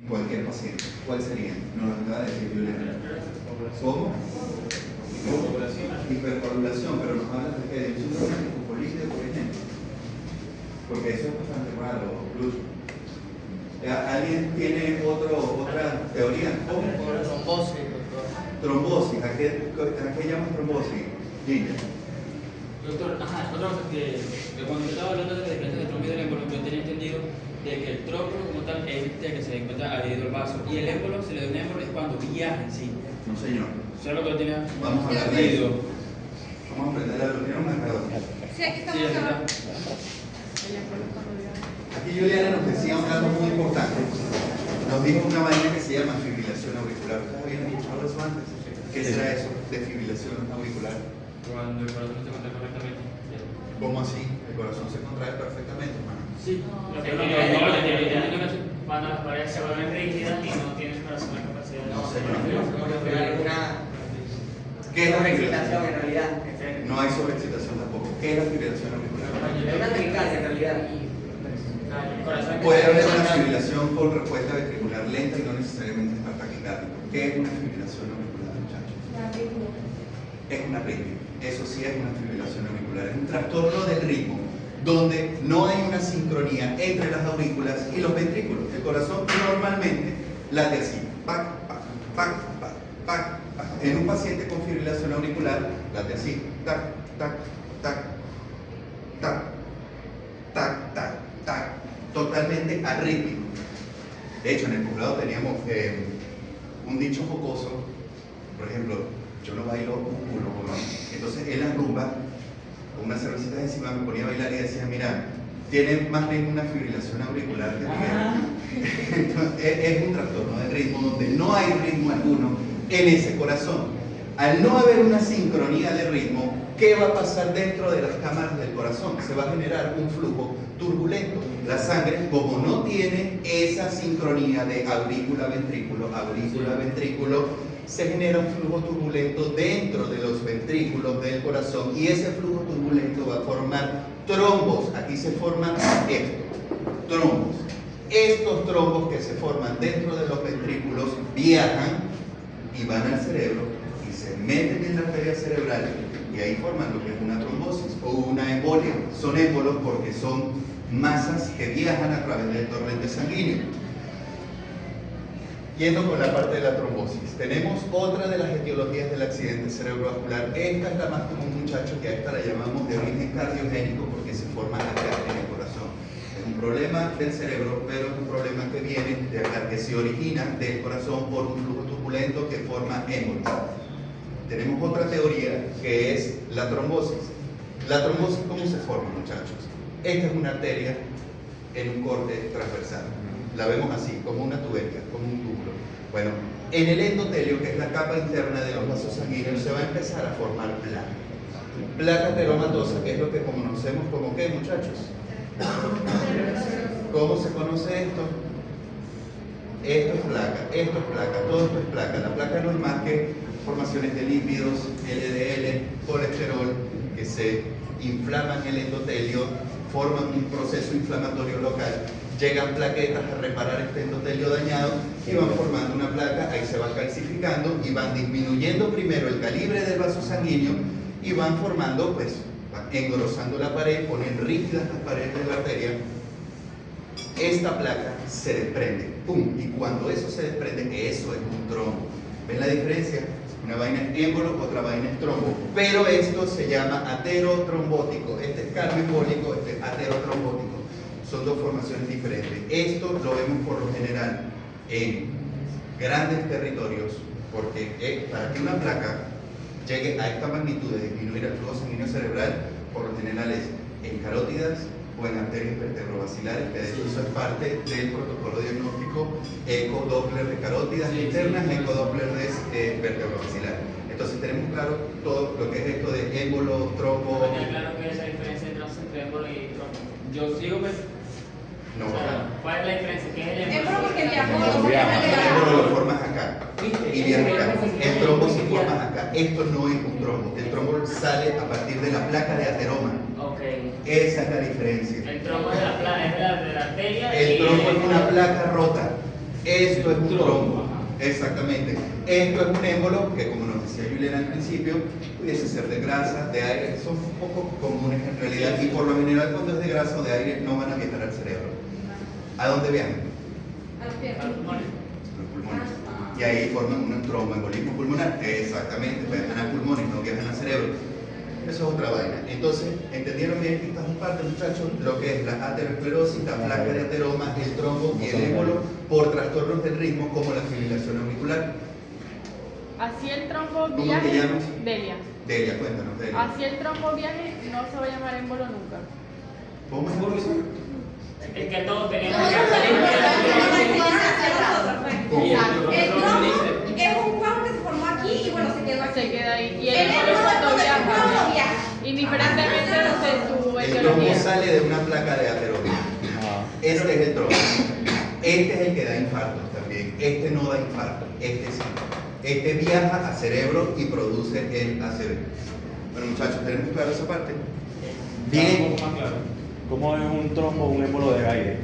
Cualquier paciente. ¿Cuál sería? Nos lo acaba de decir Juliana. ¿Cómo? Hipercoagulación, pero nos habla de que de un síndrome mucopolite, por ejemplo. Porque eso es bastante raro, incluso. ¿Alguien tiene otra teoría? ¿Cómo? Trombosis, doctor. Trombosis. ¿A qué llaman trombosis? Gina. Doctor, otra cosa que cuando yo estaba hablando de la diferencia de trombo y del émbolo, yo tenía entendido de que el trombo como tal es el que se encuentra adherido al vaso y el émbolo, se le da un émbolo es cuando viaja en sí. No, señor. ¿Eso es lo que yo tenía Vamos a hablar de eso. Vamos a aprender a bloquear un mercado. Sí, aquí estamos. Sí, aquí está. Aquí Juliana nos decía un dato muy importante. Nos dijo una vaina que se llama fibrilación auricular. ¿Ustedes habían escuchado eso antes? ¿Qué será eso de fibrilación auricular? Cuando el corazón se contrae correctamente. ¿Cómo así? El corazón se contrae perfectamente, hermano. Sí. Lo que Pero tiene no, que no, ver no, no, no, cuando las paredes se vuelven rígidas y no tienes corazón la capacidad de... No, señor. ¿Qué es Es la una fibrilación? excitación en realidad. No hay sobreexcitación tampoco. ¿Qué es la fibrilación auricular? Es una taquicardia en realidad. El corazón Puede haber una fibrilación con respuesta ventricular lenta y no necesariamente estar taquicárdico. ¿Qué es una fibrilación auricular, muchachos? Es una arritmia. Eso sí es una fibrilación auricular. Es un trastorno del ritmo donde no hay una sincronía entre las aurículas y los ventrículos. El corazón normalmente late así. Pac, pac, pac, pac, pac, pac. En un paciente con fibrilación auricular late así. Tac, tac, tac, tac, tac, tac, tac. Totalmente arrítmico. De hecho, en el poblado teníamos un dicho jocoso. Por ejemplo, yo no bailo un culo, ¿no? Entonces en la rumba, con una cervecita encima, me ponía a bailar y decía, mira, tiene más bien una fibrilación auricular que Miguel. Entonces, es un trastorno de ritmo donde no hay ritmo alguno en ese corazón. Al no haber una sincronía de ritmo, ¿qué va a pasar dentro de las cámaras del corazón? Se va a generar un flujo turbulento. La sangre, como no tiene esa sincronía de aurícula-ventrículo, aurícula-ventrículo, se genera un flujo turbulento dentro de los ventrículos del corazón y ese flujo turbulento va a formar trombos. Aquí se forman estos trombos. Estos trombos que se forman dentro de los ventrículos viajan y van al cerebro y se meten en la arteria cerebral y ahí forman lo que es una trombosis o una embolia. Son émbolos porque son masas que viajan a través del torrente sanguíneo. Yendo con la parte de la trombosis, tenemos otra de las etiologías del accidente cerebrovascular. Esta es la más común, muchachos, que a esta la llamamos de origen cardiogénico porque se forma acá en el corazón. Es un problema del cerebro, pero es un problema que viene de acá, que se origina del corazón por un flujo turbulento que forma émbolos. Tenemos otra teoría que es la trombosis. La trombosis, ¿cómo se forma, muchachos? Esta es una arteria en un corte transversal. La vemos así, como una tubería, como un túbulo. Bueno, en el endotelio, que es la capa interna de los vasos sanguíneos, se va a empezar a formar placa. Placa ateromatosa, que es lo que conocemos como ¿qué, muchachos? ¿Cómo se conoce esto? Esto es placa, todo esto es placa. La placa no es más que formaciones de lípidos, LDL, colesterol, que se inflaman el endotelio, forman un proceso inflamatorio local. Llegan plaquetas a reparar este endotelio dañado y van formando una placa, ahí se va calcificando y van disminuyendo primero el calibre del vaso sanguíneo y van formando, pues, van engrosando la pared, ponen rígidas las paredes de la arteria. Esta placa se desprende, ¡pum! Y cuando eso se desprende, eso es un trombo. ¿Ven la diferencia? Una vaina es émbolo, otra vaina es trombo. Pero esto se llama aterotrombótico. Este es cardioembólico, este es aterotrombótico. Son dos formaciones diferentes. Esto lo vemos por lo general en grandes territorios, porque para que una placa llegue a esta magnitud de disminuir el flujo sanguíneo cerebral, por lo general es en carótidas o en arterias vertebrovacilares, que de hecho eso es parte del protocolo diagnóstico eco-doppler de carótidas internas, eco-doppler de vertebrovacilar. Entonces tenemos claro todo lo que es esto de émbolo, trombo. Claro que es la diferencia entre émbolo y trombo. Yo sigo, pues. No, O sea, ¿cuál es la diferencia? ¿Qué es el émbolo? Émbolo porque viajó, el émbolo lo formas acá y viene acá. El trombo se forma acá. Esto no es un trombo. El trombo sale a partir de la placa de ateroma. Ok. Esa es la diferencia. El trombo es de la arteria. El trombo es una placa rota. Esto es un Trombo. trombo. Exactamente. Esto es un émbolo que, como nos decía Juliana al principio, pudiese ser de grasa, de aire, que son poco comunes en realidad, y por lo general cuando es de grasa o de aire no van a viajar al cerebro. ¿A dónde viajan? A los pulmones. Los pulmones. Y ahí forman un tromboembolismo pulmonar. Exactamente, viajan a pulmones, no viajan al cerebro. Eso es otra vaina. Entonces, ¿entendieron bien estas dos partes, muchachos? Lo que es la aterosclerosis, la placa de ateroma, el trombo y el émbolo por trastornos del ritmo como la fibrilación auricular. Así el trombo ¿Cómo te viaje, llamas? Delia. Delia, cuéntanos, Delia. Así el trombo viaje no se va a llamar émbolo nunca. ¿Cómo es eso? Es que todos tenemos Nosotros que salir tenemos de la ¿Cómo? Y el El trombo trombo dice, es un cuadro que se formó aquí y bueno, se quedó aquí. Se queda ahí. Y El el émbolo émbolo cuando cuando el trombo viaja, viaja. indiferentemente de su El trombo etiología. sale de una placa de ateroma. Este es el trombo. Este es el que da infartos también. Este no da infarto. Este sí. Este viaja a cerebro y produce el ACV. Bueno, muchachos, ¿tenemos claro esa parte? Bien. un poco más claro. ¿Cómo es un trombo o un émbolo de aire?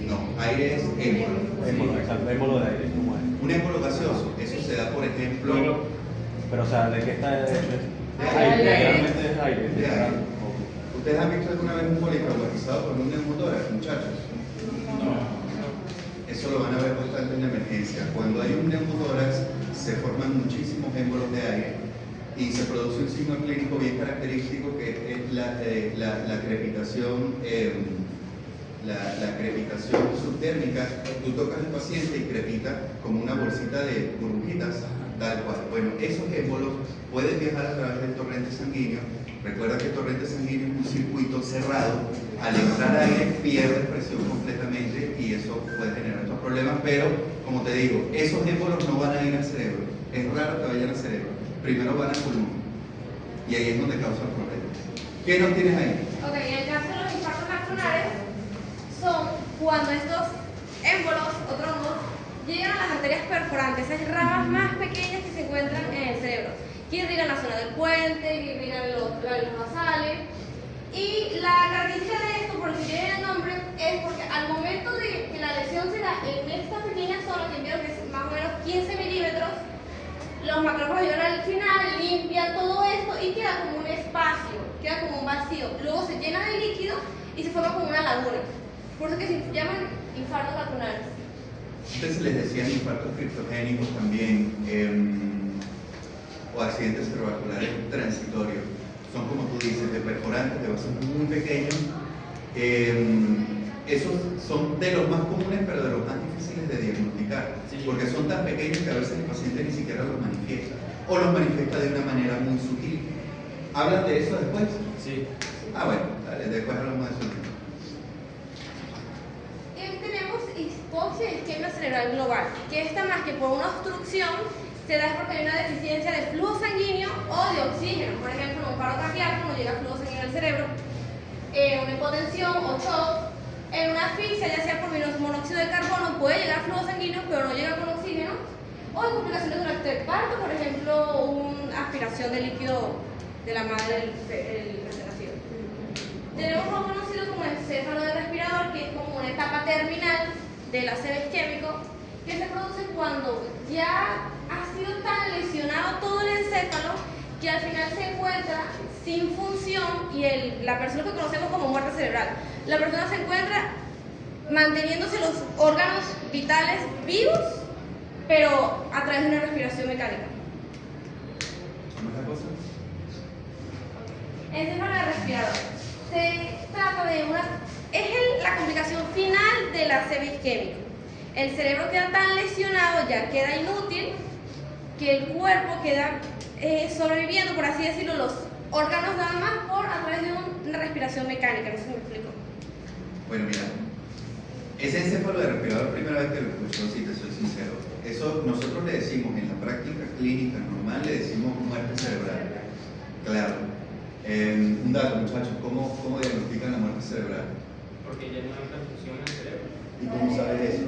No, aire es émbolo. Émbolo, exacto, émbolo de aire, ¿cómo es? Un émbolo gaseoso. Eso se da, por ejemplo, Bueno, Pero, o sea, ¿de qué está hecho? Aire. Realmente es aire. De aire. Ok. ¿Ustedes han visto alguna vez un politraumatizado con un neumotórax, muchachos? Eso lo van a ver bastante en la emergencia. Cuando hay un neumotórax, se forman muchísimos émbolos de aire y se produce un signo clínico bien característico que es la crepitación, la crepitación subtérmica. Tú tocas al paciente y crepita como una bolsita de burbujitas, tal cual. Bueno, esos émbolos pueden viajar a través del torrente sanguíneo. Recuerda que el torrente sanguíneo es un circuito cerrado. Al entrar aire pierdes presión completamente y eso puede generar estos problemas, pero como te digo, esos émbolos no van a ir al cerebro. Es raro que vayan al cerebro. Primero van al pulmón y ahí es donde causan problemas. ¿Qué nos tienes ahí? Ok, en el caso de los infartos lacunares son cuando estos émbolos o trombos llegan a las arterias perforantes, esas ramas más pequeñas que se encuentran en el cerebro, que irrigan la zona del puente, que irrigan los nasales. Y la característica de esto, por si tiene el nombre, es porque al momento de que la lesión se da en esta pequeña zona, que vieron que es más o menos 15 milímetros, los macrófagos llegan al final, limpian todo esto y queda como un espacio, queda como un vacío. Luego se llena de líquido y se forma como una laguna. Por eso que se llaman infartos lacunares. Antes se les decían infartos criptogénicos también, o accidentes cerebrovasculares transitorios. Son, como tú dices, de perforantes, de vasos muy pequeños. Esos son de los más comunes, pero de los más difíciles de diagnosticar, porque son tan pequeños que a veces el paciente ni siquiera los manifiesta, o los manifiesta de una manera muy sutil. ¿Hablan de eso después? Sí. Ah, bueno, dale, después hablamos de eso. Tenemos hipoxia y isquemia cerebral global, que esta más que por una obstrucción se da porque hay una deficiencia de flujo sanguíneo o de oxígeno. Por ejemplo, en un paro cardíaco no llega flujo sanguíneo al cerebro, una hipotensión o shock, en una asfixia, ya sea por monóxido de carbono, puede llegar flujo sanguíneo pero no llega con oxígeno, o en complicaciones durante el parto, por ejemplo, una aspiración de líquido de la madre del recién nacido. Tenemos lo conocido como encéfalo de respirador, que es como una etapa terminal del ACV isquémico, que se produce cuando ya ha sido tan lesionado todo el encéfalo que al final se encuentra sin función y la persona que conocemos como muerte cerebral. La persona se encuentra manteniéndose los órganos vitales vivos, pero a través de una respiración mecánica. ¿Cómo es la cosa? Encéfalo de respirador. Se trata de la complicación final del ACV isquémico. El cerebro queda tan lesionado, ya queda inútil, que el cuerpo queda sobreviviendo, por así decirlo, los órganos nada más a través de una respiración mecánica. No sé si me explico. Bueno, mira, ese encéfalo de respirador, primera vez que lo escucho, si te soy sincero. Eso nosotros le decimos en la práctica clínica normal, le decimos muerte cerebral. Claro. Un dato, muchachos, ¿cómo diagnostican la muerte cerebral? porque ya no hay transfusión en el cerebro. ¿Y cómo sabes eso?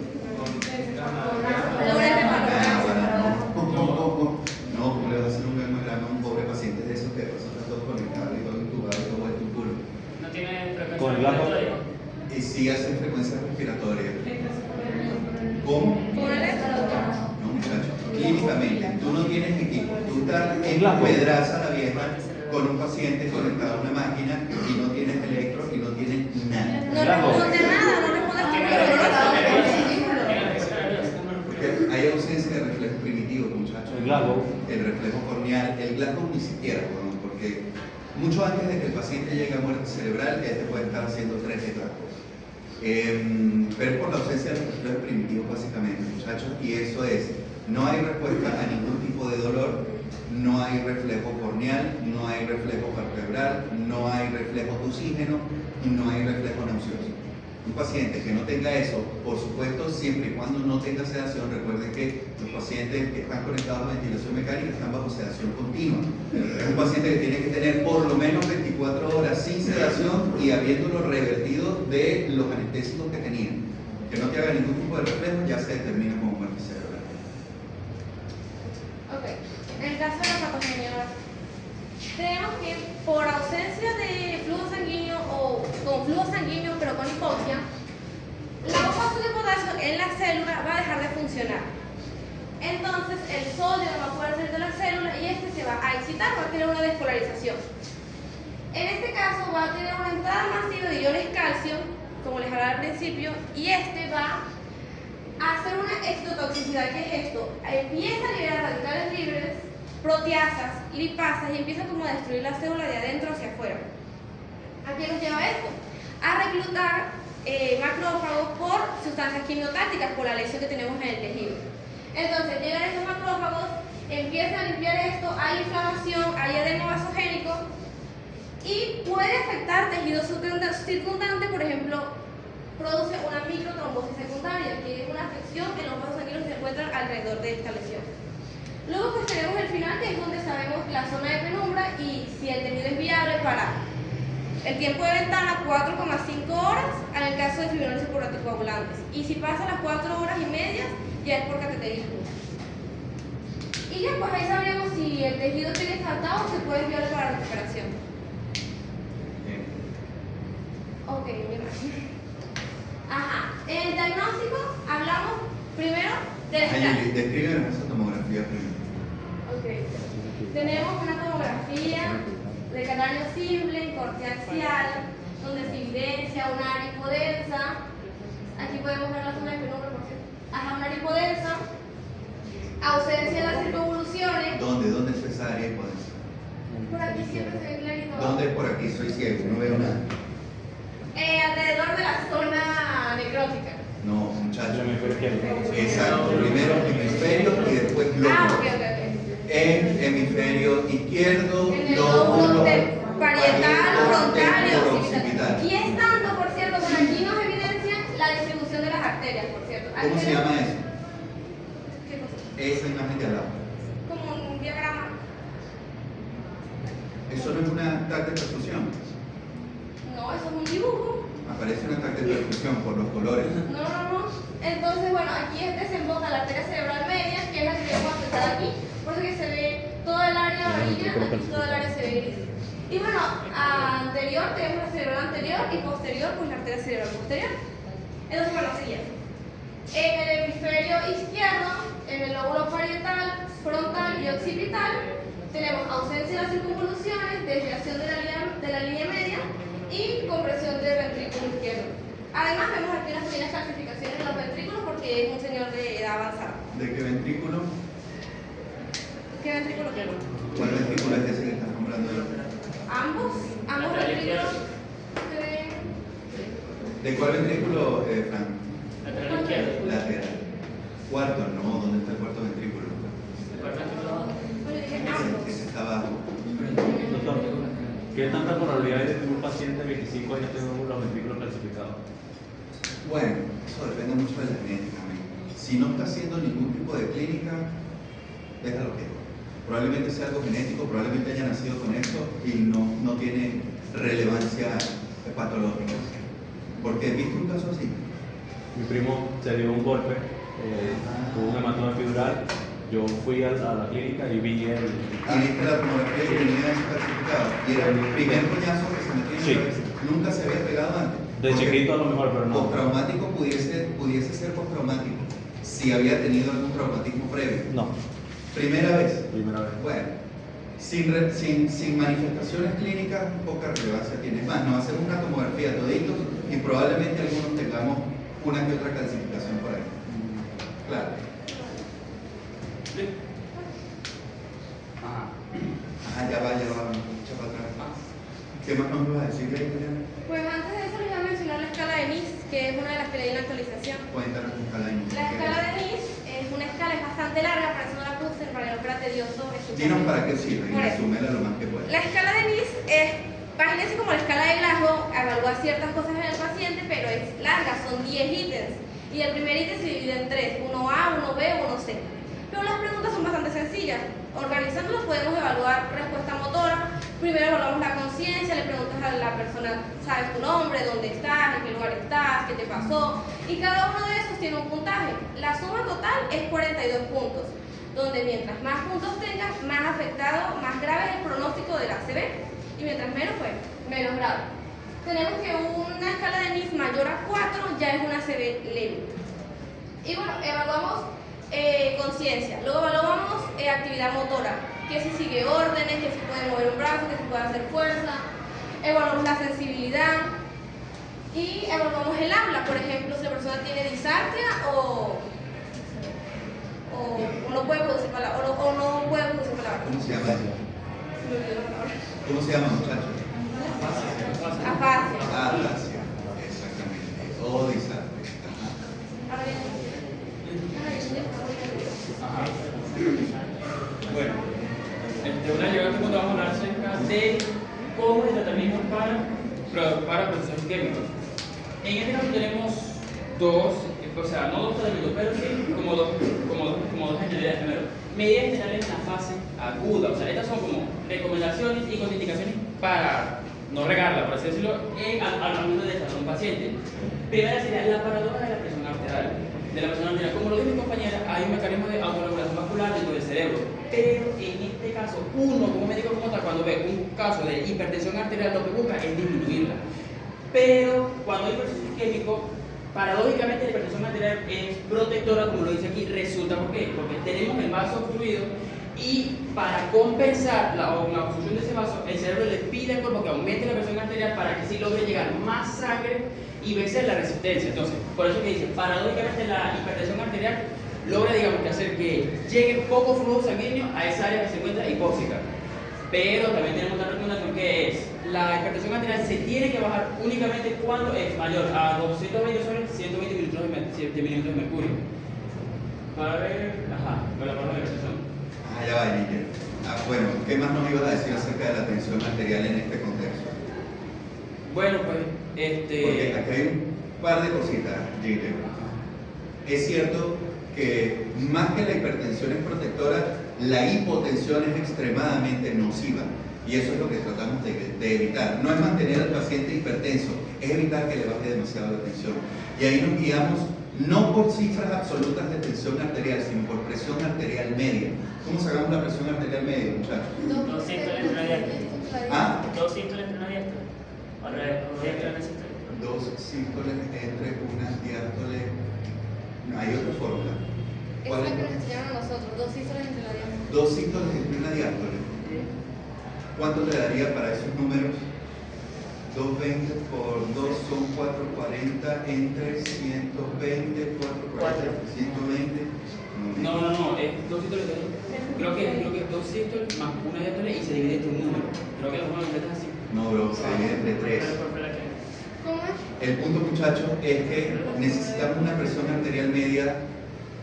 No, ¿cómo le vas a hacer un hemograma a un pobre paciente de esos que pasan todo conectado y todo intubado y todo vuelto un culo? No tiene frecuencia Con el gato. respiratoria. Y sí hacen frecuencia respiratoria. ¿Cómo? tienes equipo. Tú estás en Claro. Pedraza la Vieja con un paciente conectado a una máquina y no tienes electro y no tienes nada. No Claro. responde nada, no responde a Porque hay ausencia de reflejos primitivos, muchachos. El Glasgow. El reflejo corneal, el Glasgow ni siquiera, weón, porque mucho antes de que el paciente llegue a muerte cerebral, este puede estar haciendo 3 etragos. Pero es por la ausencia de los reflejos primitivos básicamente, muchachos, y eso es, no hay respuesta a ningún tipo de dolor, no hay reflejo corneal, no hay reflejo vertebral, no hay reflejo de oxígeno y no hay reflejo nauseoso. Un paciente que no tenga eso, por supuesto, siempre y cuando no tenga sedación, recuerden que los pacientes que están conectados a ventilación mecánica están bajo sedación continua. Es un paciente que tiene que tener por lo menos 24 horas sin sedación y habiéndolo revertido de los anestésicos que tenía. Que no te haga ningún tipo de reflejo, ya se determina como muerte cerebral. Ok, en el caso de la patogenia, tenemos que por ausencia de flujo sanguíneo o con flujo sanguíneo pero con hipoxia, la fosfato de potasio en la célula va a dejar de funcionar. Entonces el sodio no va a poder salir de la célula y este se va a excitar, va a tener una despolarización. En este caso va a tener una entrada masiva de iones calcio, como les hablaba al principio, y este va a hacer una excitotoxicidad. ¿Qué es esto? Empieza a liberar radicales libres, proteasas, lipasas y empieza como a destruir la célula de adentro hacia afuera. ¿A qué nos lleva esto? A reclutar macrófagos por sustancias quimiotácticas, por la lesión que tenemos en el tejido. Entonces llegan estos macrófagos, empiezan a limpiar esto, hay inflamación, hay edema vasogénico y puede afectar tejido circundante, por ejemplo, produce una microtrombosis secundaria, que es una afección en los vasos sanguíneos que se encuentran alrededor de esta lesión. Luego pues tenemos el final, que es donde sabemos la zona de penumbra y si el tejido es viable para el tiempo de ventana 4,5 horas en el caso de fibrinosis por anticoagulantes. Y si pasa las 4 horas y media, ya es por cateterismo. Y ya pues ahí sabríamos si el tejido tiene faltado o se puede enviar para la recuperación. Ok, mira. Ajá. En el diagnóstico hablamos primero del Ayuli, descríbenos esa tomografía primero. Ok. Tenemos una tomografía de cráneo simple, corte axial, donde se evidencia una área hipodensa. Aquí podemos ver la zona de penumbra, por cierto. Ajá, una área hipodensa. Ausencia de las circunvoluciones. ¿Dónde es esa área hipodensa? Por aquí siempre se ve clarito. ¿Dónde? Por aquí, soy ciego, no veo nada. Alrededor de la zona necrótica. No, muchachos. El hemisferio izquierdo. Exacto, primero hemisferio y después lóbulo. Ah, ok. En hemisferio izquierdo, En el lóbulo lóbulo parietal, frontal y occipital. occipital. Y es tanto, por cierto, por aquí nos evidencia la distribución de las arterias, por cierto. Aquí ¿Cómo se tenemos- llama eso? ¿Qué cosa? Esa imagen de al lado. Como un diagrama. Eso no es una TAC de perfusión. No, eso es un dibujo. Aparece una TAC de perfusión por los colores. No. Entonces, bueno, aquí desemboca la arteria cerebral media, que es la que tenemos afectada aquí. Por eso que se ve todo el área amarilla, aquí todo el área se ve gris. Y bueno, anterior tenemos la cerebral anterior y posterior, pues la arteria cerebral posterior. Entonces, bueno, siguiente. En el hemisferio izquierdo, en el lóbulo parietal, frontal y occipital, tenemos ausencia de las circunvoluciones, desviación de la línea media y compresión del ventrículo izquierdo. Además, vemos aquí unas pequeñas calcificaciones en los ventrículos porque es un señor de edad avanzada. ¿De qué ventrículo? ¿Qué ventrículo tiene? ¿Cuál ventrículo es ese que estás nombrando? Ambos ventrículos se ven. ¿De cuál ventrículo, Frank? Lateral izquierdo. Lateral. Cuarto, no, ¿dónde está el cuarto ventrículo? Bueno, dije Ese ambos. está abajo. Doctor, ¿qué tanta probabilidad hay de que un paciente de 25 años tenga los ventrículos calcificados? Bueno, eso depende mucho de la genética, amigo. Si no está haciendo ningún tipo de clínica, déjalo que probablemente sea algo genético, probablemente haya nacido con esto y no tiene relevancia patológica. Porque he visto un caso así. Mi primo se dio un golpe, tuvo un hematoma epidural. Yo fui a la clínica y vi el. Y viste la tomografía y tenía eso calcificado. Y era el primer coñazo que se metió en Sí. la cabeza. Nunca se había pegado antes. De Porque chiquito a lo mejor, pero no. Postraumático pudiese ser postraumático si había tenido algún traumatismo previo. No. Primera vez. Primera vez. Bueno, sin manifestaciones clínicas, poca relevancia tiene. Es más, nos hacemos una tomografía toditos y probablemente algunos tengamos una que otra calcificación por ahí. Claro. Ya va, echa para atrás. ¿Qué más nos vas a decir, Adriana? Pues antes de eso les voy a mencionar la escala de NIS, que es una de las que leí en la actualización. Cuéntanos la escala de NIS. La escala de NIS es una escala, es bastante larga, por eso no la puse, para que no fuera tedioso. Dinos para qué sirve y Por eso. resúmela lo más que puedas. La escala de NIS es, imagínense como la escala de Glasgow, evalúa ciertas cosas en el paciente, pero es larga, son 10 ítems. Y el primer ítem se divide en 3, 1A, 1B, 1C. Pero las preguntas son bastante sencillas. Organizándolos podemos evaluar respuesta motora. Primero evaluamos la conciencia, le preguntas a la persona, ¿sabes tu nombre? ¿Dónde estás? ¿En qué lugar estás? ¿Qué te pasó? Y cada uno de esos tiene un puntaje. La suma total es 42 puntos, donde mientras más puntos tengas, más afectado, más grave es el pronóstico del ACV. Y mientras menos, pues, menos grave. Tenemos que una escala de NIS mayor a 4 ya es un ACV leve. Y bueno, evaluamos conciencia, luego evaluamos actividad motora, que si sigue órdenes, que si puede mover un brazo, que si puede hacer fuerza, evaluamos la sensibilidad y evaluamos el habla, por ejemplo, si la persona tiene disartria o no puede producir palabras, o no puede producir palabras. ¿Cómo se llama eso? Se me olvidó la palabra. ¿Cómo se llama, muchachos? Afasia. Afasia. Exactamente. O disartria. Ahora bien. Ajá. Bueno, una llegada a este punto vamos a hablar acerca de cómo el tratamiento para procesos químicos. En este caso tenemos dos, o sea, no dos tratamientos, pero sí como dos generalidades. Primero, medidas generales en la fase aguda, o sea, estas son como recomendaciones y contraindicaciones para no regarla, por así decirlo, al momento de tratar a un paciente. Primera sería la paradoja de la presión arterial. Como lo dijo mi compañera, hay un mecanismo de autorregulación vascular dentro del cerebro, pero en este caso, uno como médico como tal, cuando ve un caso de hipertensión arterial, lo que busca es disminuirla. Pero cuando hay proceso isquémico, paradójicamente la hipertensión arterial es protectora, como lo dice aquí. Resulta, ¿por qué? Porque tenemos el vaso obstruido y para compensar la obstrucción de ese vaso, el cerebro le pide al cuerpo que aumente la presión arterial para que sí logre llegar más sangre y vencer la resistencia. Entonces, por eso que dice, paradójicamente la hipertensión arterial logra, digamos, que hacer que llegue poco flujo sanguíneo a esa área que se encuentra hipóxica. Pero también tenemos otra recomendación que es, la hipertensión arterial se tiene que bajar únicamente cuando es mayor a 220 sobre 120 milímetros de mercurio. Para ver, con la parte de la hipertensión. Ya va, Guillermo. Bueno, ¿qué más nos ibas a decir acerca de la tensión arterial en este contexto? Bueno, pues, Porque aquí hay un par de cositas, Guillermo. Es cierto que más que la hipertensión es protectora, la hipotensión es extremadamente nociva. Y eso es lo que tratamos de evitar. No es mantener al paciente hipertenso, es evitar que le baje demasiado la tensión. Y ahí nos guiamos no por cifras absolutas de tensión arterial, sino por presión arterial media. ¿Cómo sacamos la presión arterial media, muchachos? 2 sístoles entre una diástole. ¿Ah? 2 sístoles entre una diástole. Al revés, 2 diástoles entre una sístole. 2 sístoles entre una diástole. No, hay otra fórmula. Es ¿Cuál la es? que nos enseñaron a nosotros, 2 sístoles entre la diástole. 2 sístoles entre una diástole. ¿Cuánto te daría para esos números? 220 por 2 son 440 entre 120, 440, 120. No, es 2 sístoles. Creo que es 2 sístoles más una diástole y se divide entre un número. Creo que la forma completa es así. No, bro, se divide entre 3. ¿Cómo es? El punto, muchachos, es que necesitamos una presión arterial media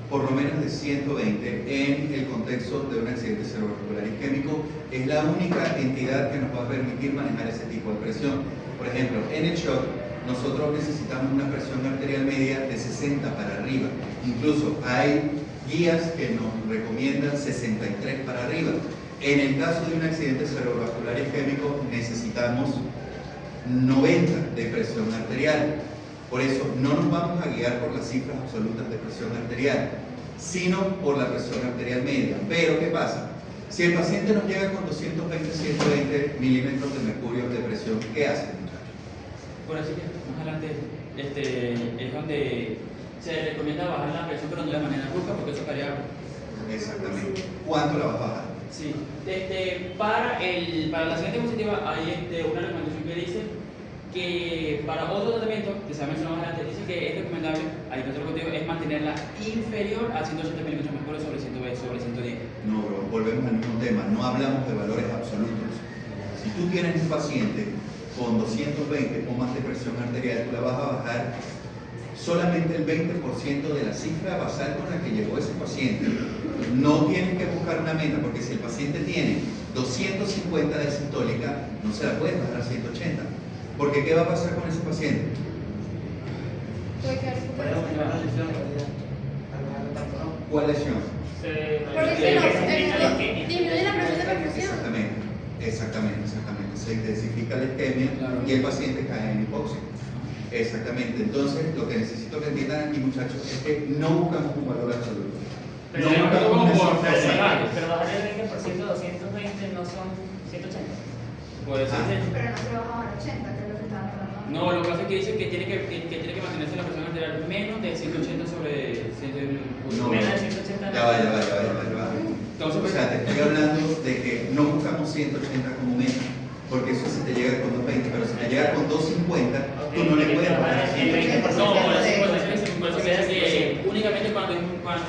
por lo menos de 120 en el contexto de un accidente cerebrovascular isquémico. Es la única entidad que nos va a permitir manejar ese tipo de presión. Por ejemplo, en el shock, nosotros necesitamos una presión arterial media de 60 para arriba. Incluso hay guías que nos recomiendan 63 para arriba. En el caso de un accidente cerebrovascular isquémico, necesitamos 90 de presión arterial. Por eso no nos vamos a guiar por las cifras absolutas de presión arterial, sino por la presión arterial media. Pero, ¿qué pasa? Si el paciente nos llega con 220 milímetros de mercurio de presión, ¿qué hace, muchachos? Por así que más adelante es donde se recomienda bajar la presión, pero no de manera brusca, porque eso crea Exactamente. ¿Cuánto la vas a bajar? Sí. Para la siguiente diapositiva hay una recomendación que dice que para otro tratamiento, que se ha mencionado más adelante, dice que es recomendable, ahí que contigo, es mantenerla inferior a 180 milímetros mercurio sobre 110. No, bro, volvemos al mismo tema. No hablamos de valores absolutos. Si tú tienes un paciente con 220 o más de presión arterial, tú la vas a bajar solamente el 20% de la cifra basal con la que llegó ese paciente. No tienes que buscar una meta, porque si el paciente tiene 250 de sistólica, no se la puedes bajar a 180. Porque ¿qué va a pasar con ese paciente? Puede quedar ¿Cuál lesión? porque disminuye la presión de perfusión. Exactamente. Se intensifica la isquemia y el paciente cae en hipoxia. Exactamente. Entonces, lo que necesito que entiendan aquí, muchachos, es que no buscamos un valor absoluto. Pero No buscamos una cifra bajar exacta. el 20% de 220 no son 180. Por eso dice- Pero no se baja a 80, que es lo que estaban hablando. No, lo que pasa es que dice que tiene que mantenerse la presión arterial menos de 180 sobre 100. No, Menos de 180. ya va. Entonces, O sea, te estoy hablando de que no buscamos 180 como meta, porque eso si te llega con 220, pero si te llega con 250, tú no le puedes bajar a 180. No, por eso que dice que únicamente cuando es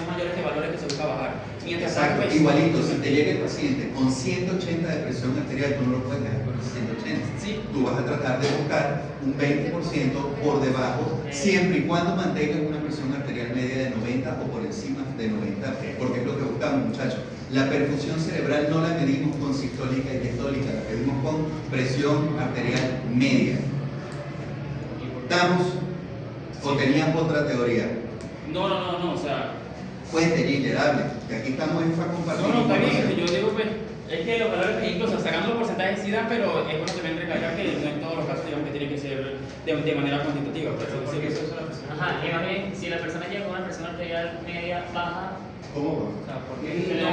mayor este valor es que se busca bajar. Mientras Exacto, tanto, pues, igualito, si te llega el paciente con 180 de presión arterial, tú no lo puedes dejar con 180. Sí. Tú vas a tratar de buscar un 20% por debajo, siempre y cuando mantengas una presión arterial media de 90 o por encima de 90, porque es lo que buscamos, muchachos. La perfusión cerebral no la medimos con sistólica y diastólica, la medimos con presión arterial media. ¿Estamos? ¿O tenías otra teoría? no, o sea, Cuente, Ginger, hable, que aquí estamos en para compartir. no, está bien, información. yo digo, pues, es que los valores, incluso sacando los porcentajes sí dan, pero es bueno también recalcar que no en todos los casos, digamos, que tiene que ser de manera cuantitativa. Por eso Porque dice eso es una persona. Ajá, y más bien, si la persona llega con una presión arterial media baja, ¿Cómo va? o sea, porque no,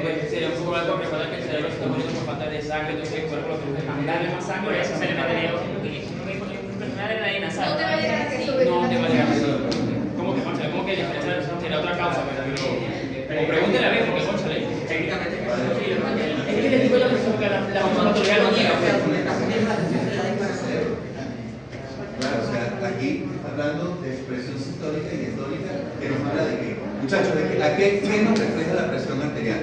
pues sería un poco algo, recuerda que el cerebro se está muriendo por falta de sangre, entonces el cuerpo lo que busca es mandarle más sangre. por eso se le metería una adrenalina, ¿sabes? No te va a llegar a eso. No, te va a llegar a eso. ¿Cómo que, Concha? ¿Cómo que sería otra causa? O pregúntele a ver, porque Concha le Técnicamente, es que le digo a la persona que la patología lo niega. Claro, o sea, aquí está hablando de presión sistólica y diastólica, que nos habla de que, muchachos, ¿qué nos refleja la presión arterial?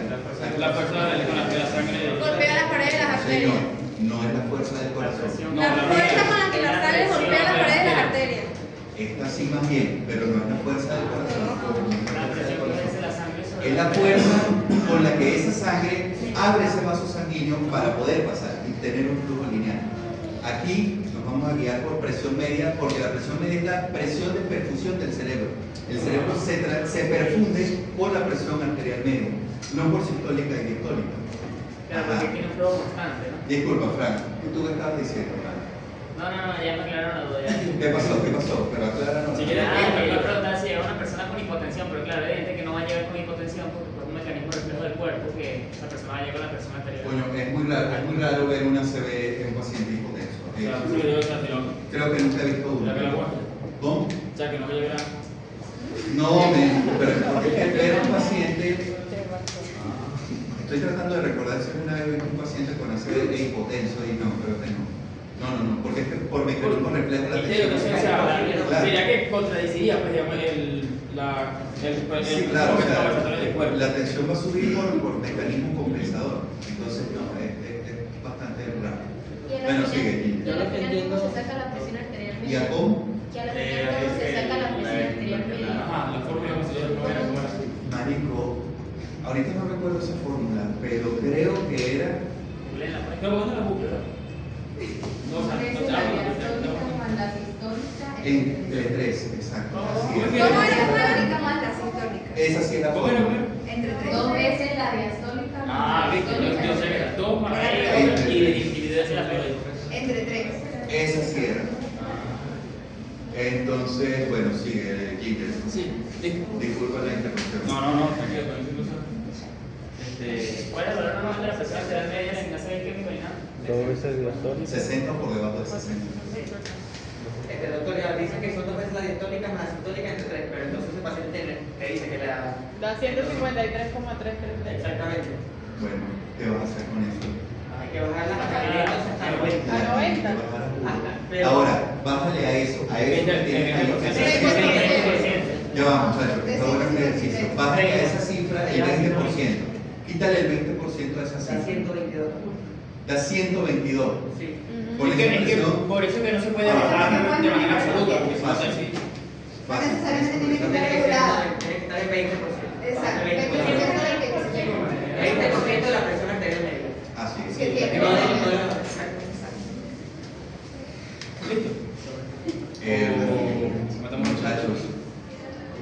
La persona con la sangre. Golpea las paredes de las arterias. Señor, no es la fuerza del corazón. No, La fuerza con la que la sangre golpea las paredes de las arterias. Esta sí más bien, pero no es la fuerza del corazón. La presión que ejerce la sangre sobre Es la fuerza con la que esa sangre abre ese vaso sanguíneo para poder pasar y tener un flujo lineal. Aquí nos vamos a guiar por presión media, porque la presión media es la presión de perfusión del cerebro. El cerebro se perfunde por la presión arterial media, no por sistólica y diastólica. Claro, porque tiene un flow constante, ¿no? Disculpa, Frank, ¿tú qué estabas diciendo? No, ya me aclararon la duda. Ya. ¿Qué pasó? Pero acláranos. Si quieres, Yo preguntaba si llega una persona con hipotensión, pero claro, evidente que no va a llegar con hipotensión porque por un mecanismo reflejo del cuerpo que esa persona va a llegar con la persona anterior. Coño, es muy raro ver una CB en un paciente hipotenso. Claro, sí, yo Creo que nunca he visto uno. Ya que la guarda. ¿Cómo? O sea, que no me llegará. No, pero porque es que ver a un paciente. Estoy tratando de recordar si una vez vi un paciente con ACV e hipotenso y no, creo que no. No, porque es que por mecanismo reflejo la tensión. Sería que contradeciría, pues, digamos, Sí, claro, o compensatorio del sea, cuerpo. la tensión va a subir por mecanismo compensador. Entonces, no, es bastante raro. Bueno, sigue. Yo lo que entiendo se saca la presión arterial ¿Y a cómo? Que a la final se saca la presión arterial media. Ajá, la fórmula que se llama. Marico, ahorita no recuerdo esa fórmula, pero creo que era. No, ¿dónde la busca? No, o sea, Es no, la diastólica más la sistólica. Entre tres, exacto. Así es. ¿Cómo era? Diastólica más la sistólica. Esa sí es la ¿Cómo era? fórmula. Entre tres. Dos veces la diastólica más Ah, la viste, yo sé que las dos más y divididas en las dos. Entre tres. Esa sí era. Entonces, bueno, sigue Ginger. Sí, Disculpa la interrupción. no, tranquilo, incluso. ¿Cuál es el valor normal de la presión arterial media sin hacer químico ni nada? 2 veces diastólica. 60 o por debajo de 60. Doctor, ya dice que son 2 veces la diastólica más la sistólica entre 3, pero entonces el paciente te dice que la Da 153,3 creo. Exactamente. Bueno, ¿qué vas a hacer con eso? Hay que bajar las características hasta 90. A 90. Te vas a bajar a uno. Pero- Ahora, bájale a eso que tienes ahí. Ya va, muchachos, está bueno el ejercicio. Bájale a esa cifra el 20%. Quítale el 20% a esa Está cifra. 122. Da 122. Sí. Con Es esa que expresión, por eso que no se puede bajar de manera absoluta, porque si no es así. No necesariamente tiene que No estar tiene que regulado. estar en 20%. Exacto, 20% 20% del que se tiene. 20% de la presión arterial media. así es. Que tiene. Exacto. Listo. Muchachos,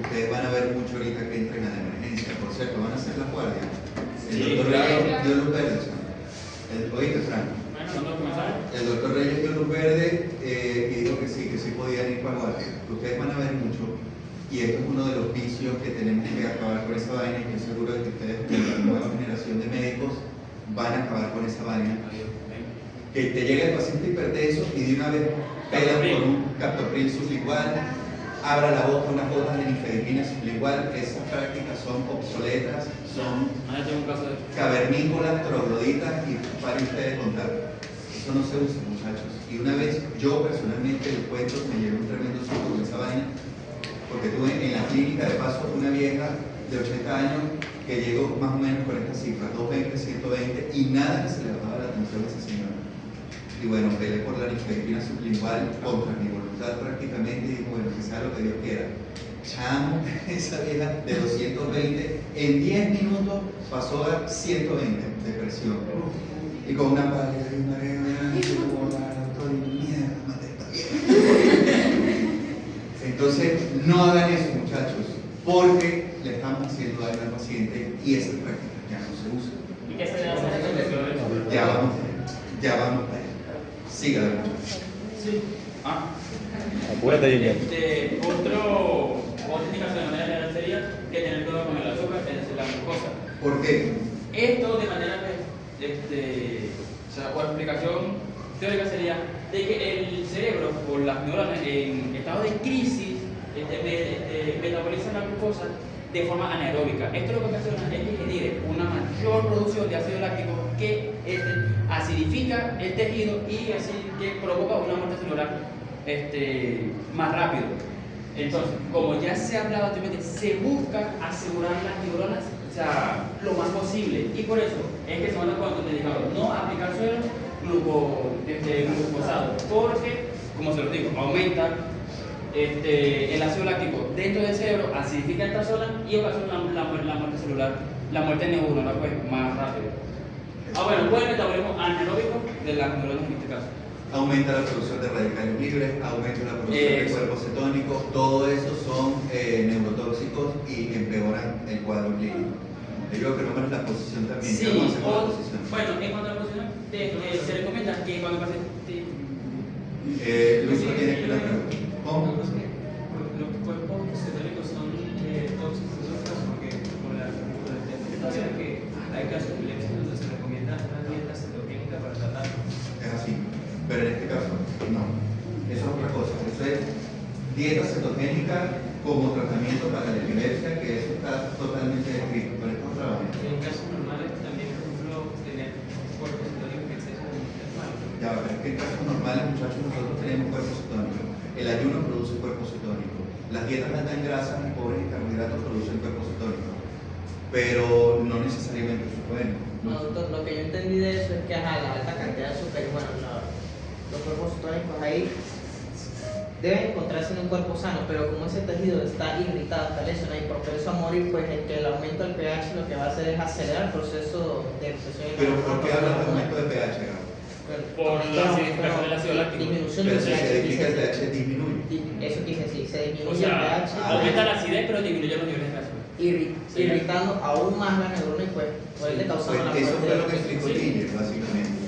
ustedes van a ver mucho ahorita que entren a la emergencia. Por cierto, van a hacer la guardia. El Sí, doctor claro. Reyes dio luz verde. Oíste, Franco. Bueno, ¿cuándo comenzar? El doctor Reyes dio luz verde y dijo que sí podían ir para guardia. Ustedes van a ver mucho. Y esto es uno de los vicios que tenemos que acabar con esa vaina. Y estoy seguro de que ustedes, la nueva generación de médicos, van a acabar con esa vaina. Que te llega el paciente hipertenso y de una vez pega por un captopril sublingual, abra la boca unas gotas de nifedipina sublingual. Esas prácticas son obsoletas, son Ahora tengo un caso de. cavernícolas, trogloditas y paren ustedes de contar. Eso no se usa, muchachos. Y una vez, yo personalmente les cuento, me llevé un tremendo susto con esa vaina, porque tuve en la clínica de paso una vieja de 80 años que llegó más o menos con esta cifra, 220, 120, y nada que se le bajaba la atención a esa señora. Y bueno, peleé por la nifedipina sublingual contra mi voluntad prácticamente y digo, bueno, que sea lo que Dios quiera. Chamo, esa vieja de 220, en 10 minutos pasó a 120 de presión. Y con una pálida y una mierda, mate esta vieja. Entonces, no hagan eso, muchachos, porque le estamos haciendo daño al paciente y esas prácticas ya no se usan. ¿Y qué se debe hacer? Ya vamos para allá. Sígale, muchachos. Sí. Apúrate, Ginger. Otra indicación de manera general sería que tener cuidado con el azúcar, es decir, la glucosa. ¿Por qué? Esto de manera, o sea, por explicación teórica sería de que el cerebro, por las neuronas en estado de crisis, metaboliza la glucosa de forma anaeróbica. Esto lo que ocasiona es que genere una mayor producción de ácido láctico que acidifica el tejido y así que provoca una muerte celular más rápido. Entonces, como ya se ha hablado anteriormente, se busca asegurar las neuronas, o sea, lo más posible, y por eso es que se van a contraindicados no aplicar suero glucosado, porque, como se lo digo, aumenta el ácido láctico dentro del cerebro, acidifica esta zona y ocasiona la muerte celular, la muerte neuronal pues más rápido. Bueno, pues el metabolismo anaeróbico de las neuronas en este caso. Aumenta la producción de radicales libres, aumenta la producción de cuerpo cetónico, todo eso son neurotóxicos y empeoran el cuadro clínico. Yo creo que no menos la posición también. Sí, ¿Qué vamos a hacer con la posición? bueno, en cuanto a la posición, se recomienda que cuando el paciente. Luis no tiene que la pregunta. ¿Cómo? Los cuerpos cetónicos son tóxicos porque por la interpretación que hay casos de epilepsia, entonces se recomienda una dieta cetogénica para tratarlo. Es así. Pero en este caso, no. Eso es otra cosa. Eso es dieta cetogénica como tratamiento para la epilepsia, que eso está totalmente descrito. Pero esto es otra vaina. En casos normales también, por ejemplo, tener cuerpos cetónicos en exceso es malo. Ya, pero es que en casos normales, muchachos, nosotros tenemos cuerpo cetónico. El ayuno produce cuerpo cetónico. Las dietas altas en grasas y pobres en carbohidratos producen cuerpo cetónico. Pero no necesariamente eso es bueno. No, doctor, lo que yo entendí de eso es que la alta cantidad de azúcar, bueno, los cuerpos cetónicos ahí deben encontrarse en un cuerpo sano, pero como ese tejido está irritado, está lesionado y propenso a morir, pues el aumento del pH lo que va a hacer es acelerar el proceso de obsesión. Pero ¿por qué hablas de aumento de pH, Gabo? Por la acidificación del ácido láctico. Disminución Pero del si se pH. edifica el pH disminuye. Eso quise decir, se O disminuye el sea, pH. aumenta la acidez, pero disminuye los niveles de azúcar. Irritando aún más la neurona y pues puede causar Pues la eso muerte. fue lo que explicó Ginger, básicamente.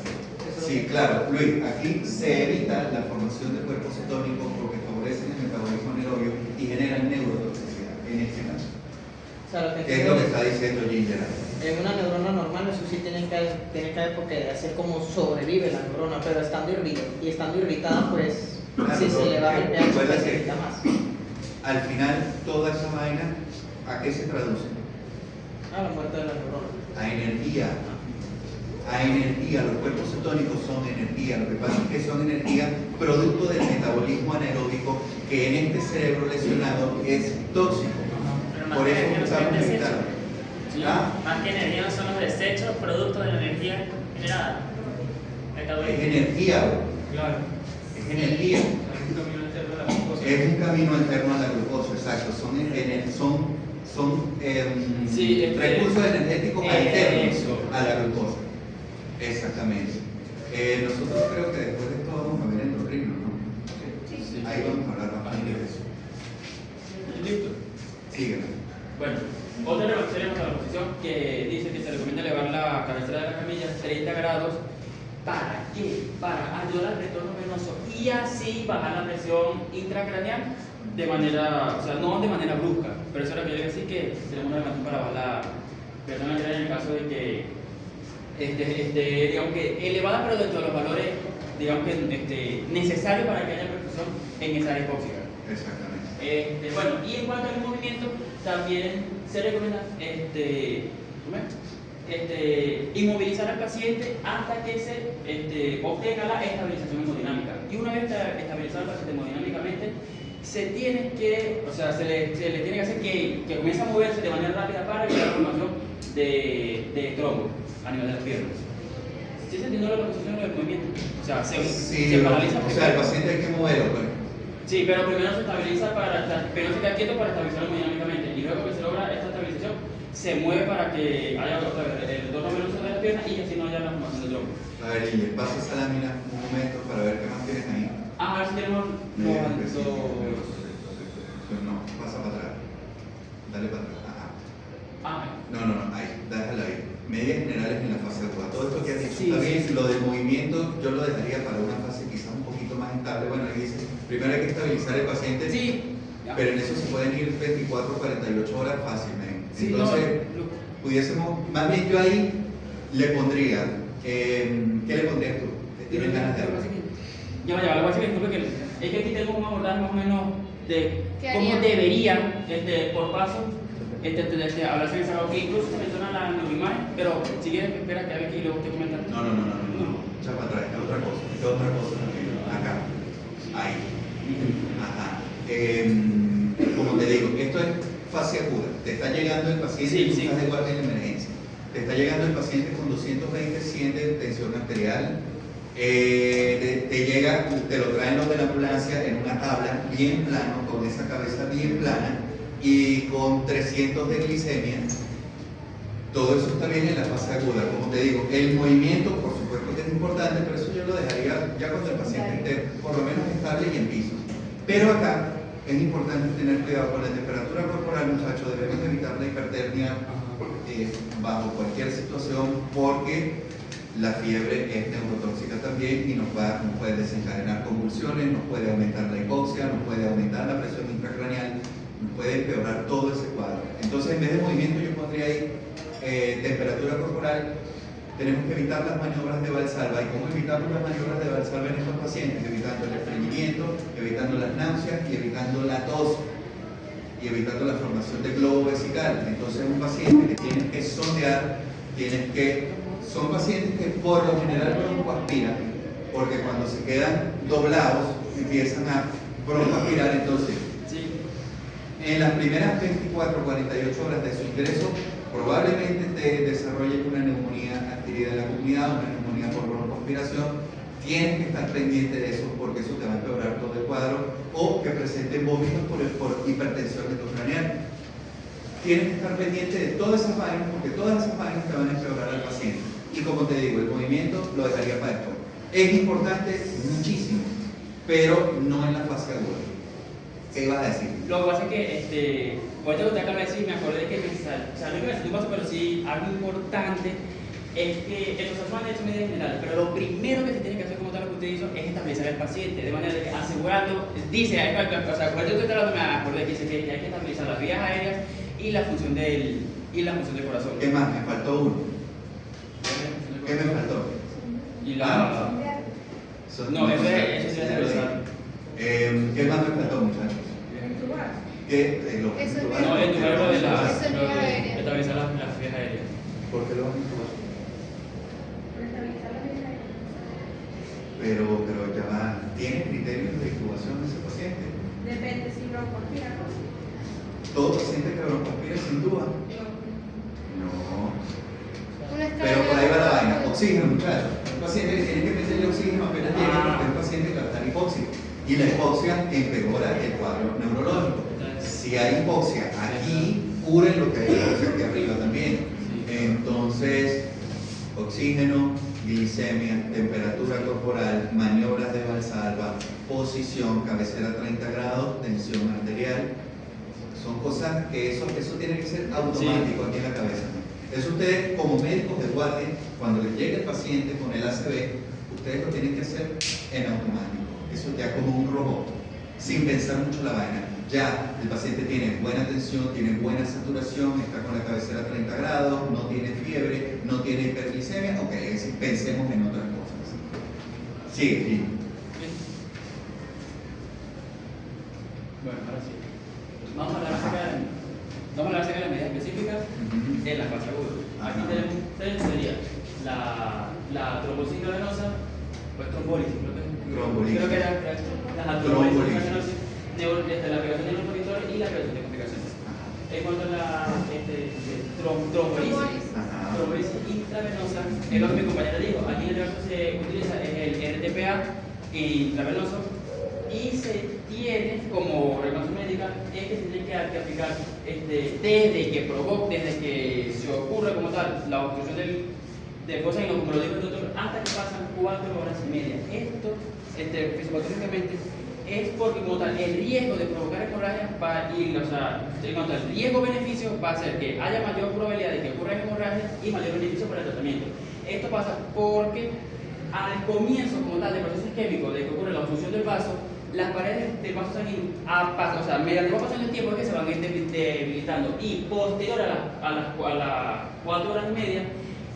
Sí, claro, Luis, aquí se evita la formación de cuerpos cetónicos porque favorecen el metabolismo anaerobio y generan neurotoxicidad, en este caso. O sea, lo que Es lo que está diciendo Ginger. en una neurona normal eso sí tiene que haber porque hacer como sobrevive la neurona, pero estando irritada pues Claro, si se le baja el pH recuerda pues se que- irrita más. Al final, toda esa vaina, ¿a qué se traduce? Ah, la muerte de la neurona. A energía. A energía. Los cuerpos cetónicos son energía. Lo que pasa es que son energía producto del metabolismo anaeróbico que en este cerebro lesionado es tóxico. Pero más Por que eso energía no son buscamos los desechos. evitarlo. Sí, ¿Ah? más que energía no son los desechos producto de la energía generada. Es Metabolismo. energía, bro. Claro. Es energía. Es un camino alterno a la glucosa. Es un camino alterno a la glucosa, exacto. Son Sí, recursos energéticos alternos eso. a la glucosa. Exactamente. Nosotros creo que después de esto vamos a ver endocrino, ¿no? Sí. Ahí vamos a hablar bastante de eso. Listo. Sígueme. Bueno, otra tenemos a la posición que dice que se recomienda elevar la cabecera de la camilla a 30 grados. ¿Para qué? Para ayudar al retorno venoso y así bajar la presión intracraneal de manera, o sea, no de manera brusca, pero eso es lo que yo iba a decir, que tenemos una elevación para bajar la presión arterial en el caso de que, digamos que elevada, pero dentro de los valores, digamos que necesarios para que haya perfusión en esa área hipóxica. Exactamente. Bueno, y en cuanto al movimiento, también se recomienda inmovilizar al paciente hasta que se obtenga la estabilización hemodinámica. Y una vez estabilizado al paciente hemodinámicamente, se tiene que, o sea, se le tiene que hacer que comience a moverse de manera rápida para evitar la formación de trombos a nivel de las piernas. ¿Sí se entiende la posición del movimiento? O sea, se paraliza. O sea, el paciente hay que moverlo, pues. Sí, pero primero se estabiliza primero se queda quieto para estabilizarlo hemodinámicamente y luego que se logra esta estabilización se mueve para que haya otra vez el retorno venoso de las piernas y así no haya la formación de trombo. A ver, y pasa esa lámina un momento para ver qué más tienes ahí. A ver si tenemos No, pasa para atrás. Dale para atrás. Ajá. No, ahí, déjala ahí. Medidas generales en la fase aguda. Todo esto que has dicho está bien. Lo del movimiento yo lo dejaría para una fase quizás un poquito más estable. Bueno, ahí dice, primero hay que estabilizar el paciente. Sí. Pero en eso se pueden ir 24 o 48 horas fácilmente. Sí, entonces, pudiésemos, más bien yo ahí le pondría, ¿qué le pondrías tú? ¿Tienes ganas de algo? Ya va, lo que pasa es que disculpe que es que aquí tengo un abordaje más o menos de cómo haría? debería, por paso, hablarse de esa que incluso se menciona la neuroimagen, pero si quieres espera que a ver aquí y luego te comentas. No. Echa para atrás, es otra cosa también. Acá. Ahí. Ajá. Como te digo, esto es fase aguda. Te está llegando el paciente, tú estás de guardia en emergencia. Te está llegando el paciente con 220, 100 de tensión arterial. Te llega, te lo traen los de la ambulancia en una tabla bien plano, con esa cabeza bien plana y con 300 de glicemia. Todo eso está bien en la fase aguda. Como te digo, el movimiento por supuesto que es importante, pero eso yo lo dejaría ya cuando el paciente esté por lo menos estable y en piso. Pero acá es importante tener cuidado con la temperatura corporal, muchachos. Debemos evitar la hipertermia bajo cualquier situación, porque la fiebre es neurotóxica también y nos puede desencadenar convulsiones, nos puede aumentar la hipoxia, nos puede aumentar la presión intracraneal, nos puede empeorar todo ese cuadro. Entonces, en vez de movimiento, yo pondría ahí temperatura corporal. Tenemos que evitar las maniobras de Valsalva. ¿Y cómo evitamos las maniobras de Valsalva en estos pacientes? Evitando el estreñimiento, evitando las náuseas y evitando la tos y evitando la formación de globo vesical. Entonces, un paciente que tienes que sondear, son pacientes que por lo general broncoaspiran, porque cuando se quedan doblados empiezan a broncoaspirar. Entonces, en las primeras 24 o 48 horas de su ingreso, probablemente te desarrolle una neumonía adquirida en la comunidad, una neumonía por broncoaspiración. Tienes que estar pendiente de eso, porque eso te va a empeorar todo el cuadro, o que presenten vómitos por hipertensión retrocraneal. Tienes que estar pendiente de todas esas vainas, porque todas esas vainas te van a empeorar al paciente. Y como te digo, el movimiento lo dejaría para después. Es importante muchísimo, pero no en la fase aguda. ¿Qué ibas a decir? Lo que pasa es que, ahorita que te acabo de decir, me acordé que o sea, no que me sentí un paso, pero sí algo importante es que en los asumas de hecho medidas generales, pero lo primero que se tiene que hacer, como tal lo que usted hizo, es estabilizar al paciente, de manera de que asegurando, dice, o sea, cuando usted está hablando, me acordé que dice que hay que estabilizar las vías aéreas y la función del corazón. ¿Qué más? Me faltó uno. ¿Qué me faltó? Y la... No, eso es estabilizar. ¿Qué más me faltó, muchachos? Entubar. ¿Qué? Eso es No, el número de Eso es vía aérea. estabilizar las vías ¿Por qué lo van a intubar? Pero ya va, ¿tiene criterios de intubación de ese paciente? Depende si broncoaspira o no. ¿Todo paciente que broncoaspira se intuba? No. Pero por ahí va la vaina. Oxígeno, muchachos. Un paciente que tiene que meterle oxígeno apenas llega porque es un paciente que va a estar hipóxico. Y la hipoxia empeora el cuadro neurológico. Si hay hipoxia aquí, curen lo que hay hipoxia aquí arriba también. Entonces, oxígeno, glicemia, temperatura corporal, maniobras de Valsalva, posición, cabecera 30 grados, tensión arterial. Son cosas que eso tiene que ser automático aquí en la cabeza. Eso ustedes como médicos de guardia, cuando les llegue el paciente con el ACV, ustedes lo tienen que hacer en automático. Eso ya como un robot, sin pensar mucho la vaina. Ya el paciente tiene buena tensión, tiene buena saturación, está con la cabecera 30 grados, no tiene fiebre, no tiene hiperglicemia. Ok, pensemos en otras cosas. Sigue, Gino. Bueno, ahora sí. Vamos a hablar acerca de las medidas específicas en la fase aguda. Aquí tenemos tres, sería la trombosis intravenosa, pues trombólisis, creo que era la trombólisis intravenosa, la aplicación de neuromonitores y la aplicación de complicaciones. En cuanto a la trombólisis intravenosa, es lo que mi compañera dijo. Aquí en el caso se utiliza el RTPA intravenoso y se tiene como recomendación médica es que se tiene que aplicar desde que se ocurre como tal la obstrucción del fosa sanguíneo, como lo dijo el doctor, hasta que pasan 4 horas y media. Esto, fisiopatológicamente, es porque como tal el riesgo de provocar hemorragias en cuanto al riesgo-beneficio va a ser que haya mayor probabilidad de que ocurran hemorragias y mayor beneficio para el tratamiento. Esto pasa porque al comienzo como tal del proceso isquémico de que ocurre la obstrucción del vaso, las paredes del vaso sanguíneo, mediante va pasando el tiempo es que se van a ir debilitando, y posterior a las 4 horas y media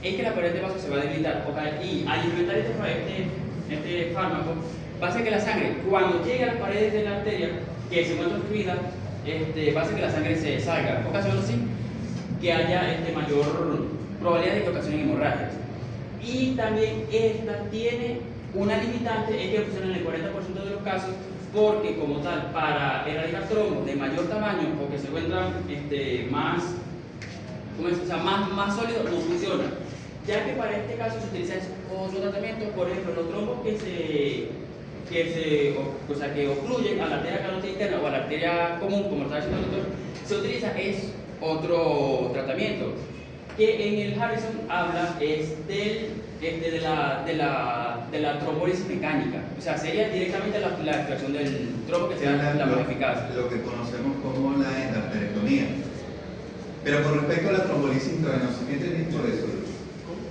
es que la pared del vaso se va a debilitar. Y al implementar este fármaco va a hacer que la sangre, cuando llegue a las paredes de la arteria que se encuentra obstruida, va a hacer que la sangre se salga, ocasionando así que haya mayor probabilidad de que ocasionen hemorragias. Y también esta tiene una limitante, es que funciona en el 40% de los casos, porque como tal, para erradicar trombos de mayor tamaño o que se encuentran más sólidos, no funciona, ya que para este caso se utiliza otro tratamiento. Por ejemplo, los trombos que ocluyen a la arteria carótida interna o a la arteria común, como está diciendo el doctor, se utiliza otro tratamiento que en el Harrison habla de la trombólisis mecánica. O sea, sería directamente la extracción del trombo que sea la más eficaz. Lo que conocemos como la endarterectomía. Pero con respecto a la trombolisis intravenosa, ¿qué entendiste por eso?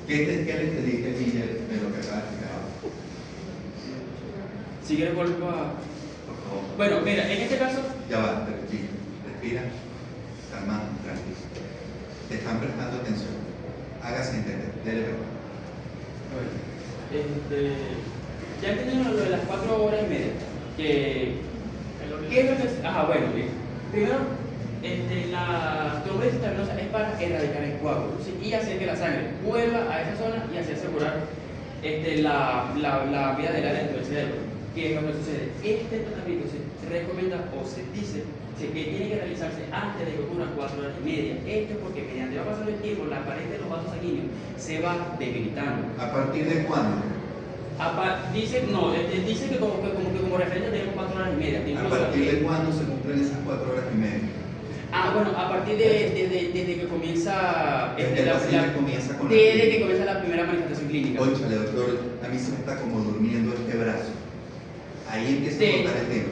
¿Qué le entendiste, Guillermo, de lo que acabas de explicar? Si quieres vuelvo a... Por favor. Bueno, mira, en este caso... Ya va, respira, calmado, tranquilo. Te están prestando atención. Hágase entender, dele verdad. Bueno, ya entendimos lo de las 4 horas y media. ¿Qué es lo que... Ajá, bueno, bien. Primero, la trombosis intravenosa es para erradicar el coágulo, ¿sí? Y hacer que la sangre vuelva a esa zona y así asegurar la vía del área dentro del cerebro. ¿Qué es lo que sucede? Este tratamiento se recomienda o se dice que tiene que realizarse antes de que ocurran 4 horas y media. Esto es porque mediante va pasando el tiempo, la pared de los vasos sanguíneos se va debilitando. ¿A partir de cuándo? Dice que como referencia tenemos 4 horas y media. ¿A partir de cuándo se cumplen esas 4 horas y media? Bueno, a partir desde que comienza... Desde que comienza la primera manifestación clínica. Óchale, doctor, a mí se me está como durmiendo este brazo. Ahí empieza a contar el tiempo.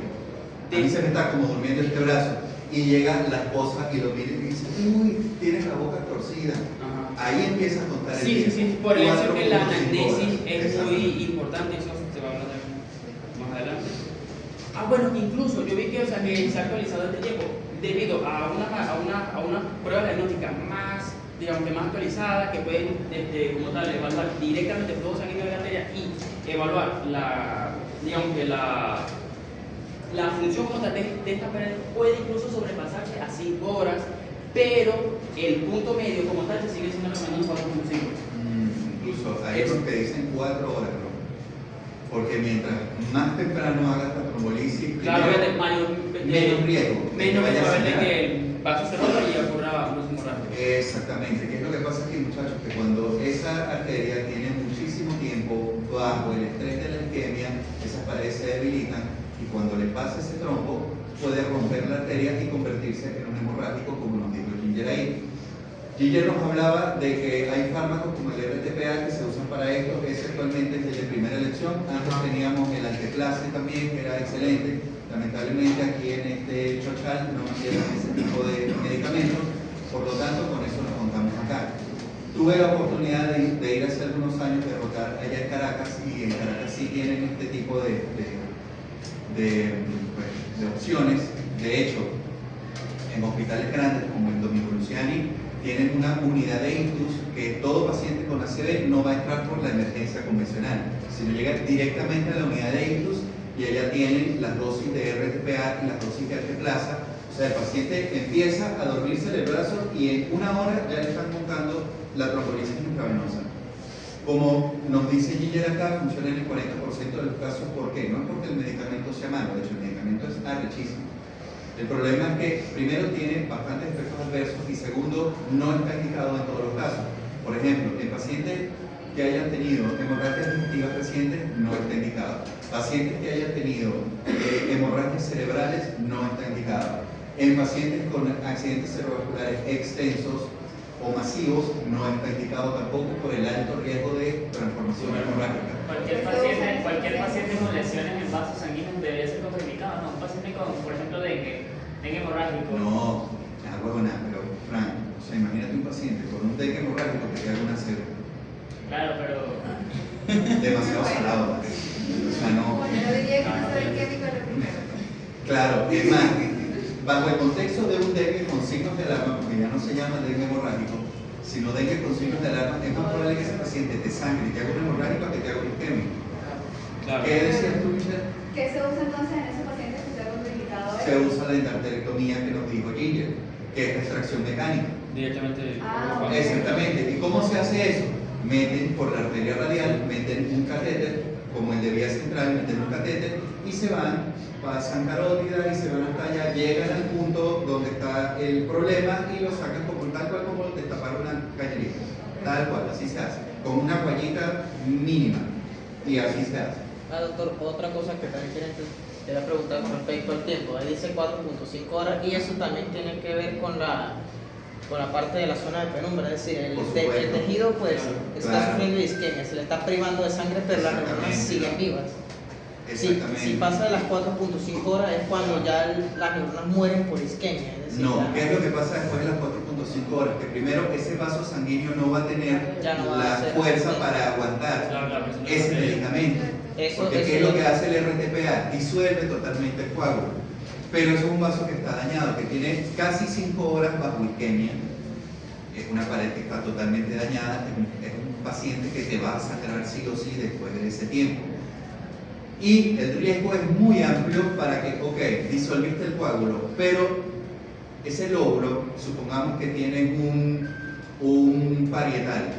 A mí se me está como durmiendo este brazo. Y llega la esposa y lo mira y dice, uy, tienes la boca torcida. Ajá. Ahí empieza a contar el tiempo. Sí, por eso que la 4.5 anamnesis horas. es Exacto. muy importante, eso se va a hablar más adelante. Bueno, incluso yo vi que se ha actualizado este tiempo debido a una prueba diagnóstica más, digamos que más actualizada, que pueden como tal evaluar directamente el flujo sanguíneo de la arteria y evaluar la función como tal de esta pared puede incluso sobrepasarse a 5 horas, pero el punto medio como tal se sigue siendo recomendado Ahí es lo que dicen 4 horas, ¿no? Porque mientras más temprano hagas la trombolisis, Claro, primero, menos riesgo. Menos vaya a probable sangrar. que el vaso se rompa y ocurra una hemorragia. Exactamente. ¿Qué es lo que pasa aquí, muchachos? Que cuando esa arteria tiene muchísimo tiempo bajo el estrés de la isquemia, esas paredes se debilitan y cuando le pasa ese trombo, puede romper la arteria y convertirse en un hemorrágico, como nos dijo Ginger ahí. Ginger nos hablaba de que hay fármacos como el RTPA que se usan para esto. Ese actualmente es el de primera elección. Antes teníamos el Alteplase también, que era excelente. Lamentablemente aquí en este Chochal no nos dieron ese tipo de medicamentos, por lo tanto con eso nos contamos acá. Tuve la oportunidad de ir hace algunos años de rotar allá en Caracas, y en Caracas sí tienen este tipo de opciones. De hecho, en hospitales grandes como el Domingo Luciani tienen una unidad de ictus que todo paciente con ACV no va a entrar por la emergencia convencional, sino llega directamente a la unidad de ictus y allá tienen las dosis de RTPA y las dosis de Alteplasa. O sea, el paciente empieza a dormirse el brazo y en 1 hora ya le están montando la trombolisis intravenosa. Como nos dice Ginger acá, funciona en el 40% de los casos. ¿Por qué? No es porque el medicamento sea malo, de hecho el medicamento es arrechísimo. El problema es que primero tiene bastantes efectos adversos y segundo, no está indicado en todos los casos. Por ejemplo, en pacientes que hayan tenido hemorragias digestivas recientes no está indicado. Pacientes que hayan tenido hemorragias cerebrales no está indicado. En pacientes con accidentes cerebrovasculares extensos o masivos no está indicado tampoco por el alto riesgo de transformación hemorrágica. Cualquier paciente con lesiones en vasos sanguíneos debería ser contraindicado, ¿no? Un paciente con, por ejemplo, dengue hemorrágico. No, huevona, pero Frank, o sea, imagínate un paciente con un dengue hemorrágico que te haga una cero. Claro, pero... Demasiado salado. O sea, no. Bueno, yo diría que no soy químico en lo primero. Claro, es más, bajo el contexto de un dengue con signos de alarma, porque ya no se llama dengue hemorrágico, sino dengue con signos de alarma, es más probable que ese paciente te sangre y te haga un hemorrágico a que te haga un isquémico. Claro. ¿Qué decías tú, Michelle? ¿Qué se usa entonces en esos pacientes que usted ha contraindicado? Se usa la endarterectomía que nos dijo Ginger, que es extracción mecánica. Directamente. Ah, ok. Exactamente. ¿Y cómo se hace eso? Meten por la arteria radial, meten un catéter, como el de vía central, meten un catéter y se van, pasan carótida y se van hasta allá, llegan al punto donde está el problema y lo sacan como tal cual como destapar una cañerita. Tal cual, así se hace, con una guayita mínima. Y así se hace. Doctor, otra cosa que también quería preguntar con respecto al tiempo. Ahí dice 4.5 horas y eso también tiene que ver con la parte de la zona de penumbra, es decir, el tejido pues está sufriendo isquemia, se le está privando de sangre, pero las neuronas siguen vivas. Si pasa de las 4.5 horas es cuando ya las neuronas mueren por isquemia. Es decir, no, ¿qué es lo que pasa después de las 4.5 horas? Que primero ese vaso sanguíneo no va a tener la fuerza para aguantar ese medicamento. Porque ¿qué es lo que hace el RTPA? Disuelve totalmente el coágulo. Pero eso es un vaso que está dañado, que tiene casi 5 horas bajo isquemia. Es una pared que está totalmente dañada, es un paciente que te va a sangrar sí o sí después de ese tiempo. Y el riesgo es muy amplio para que, ok, disolviste el coágulo, pero ese lóbulo, supongamos que tiene un parietal,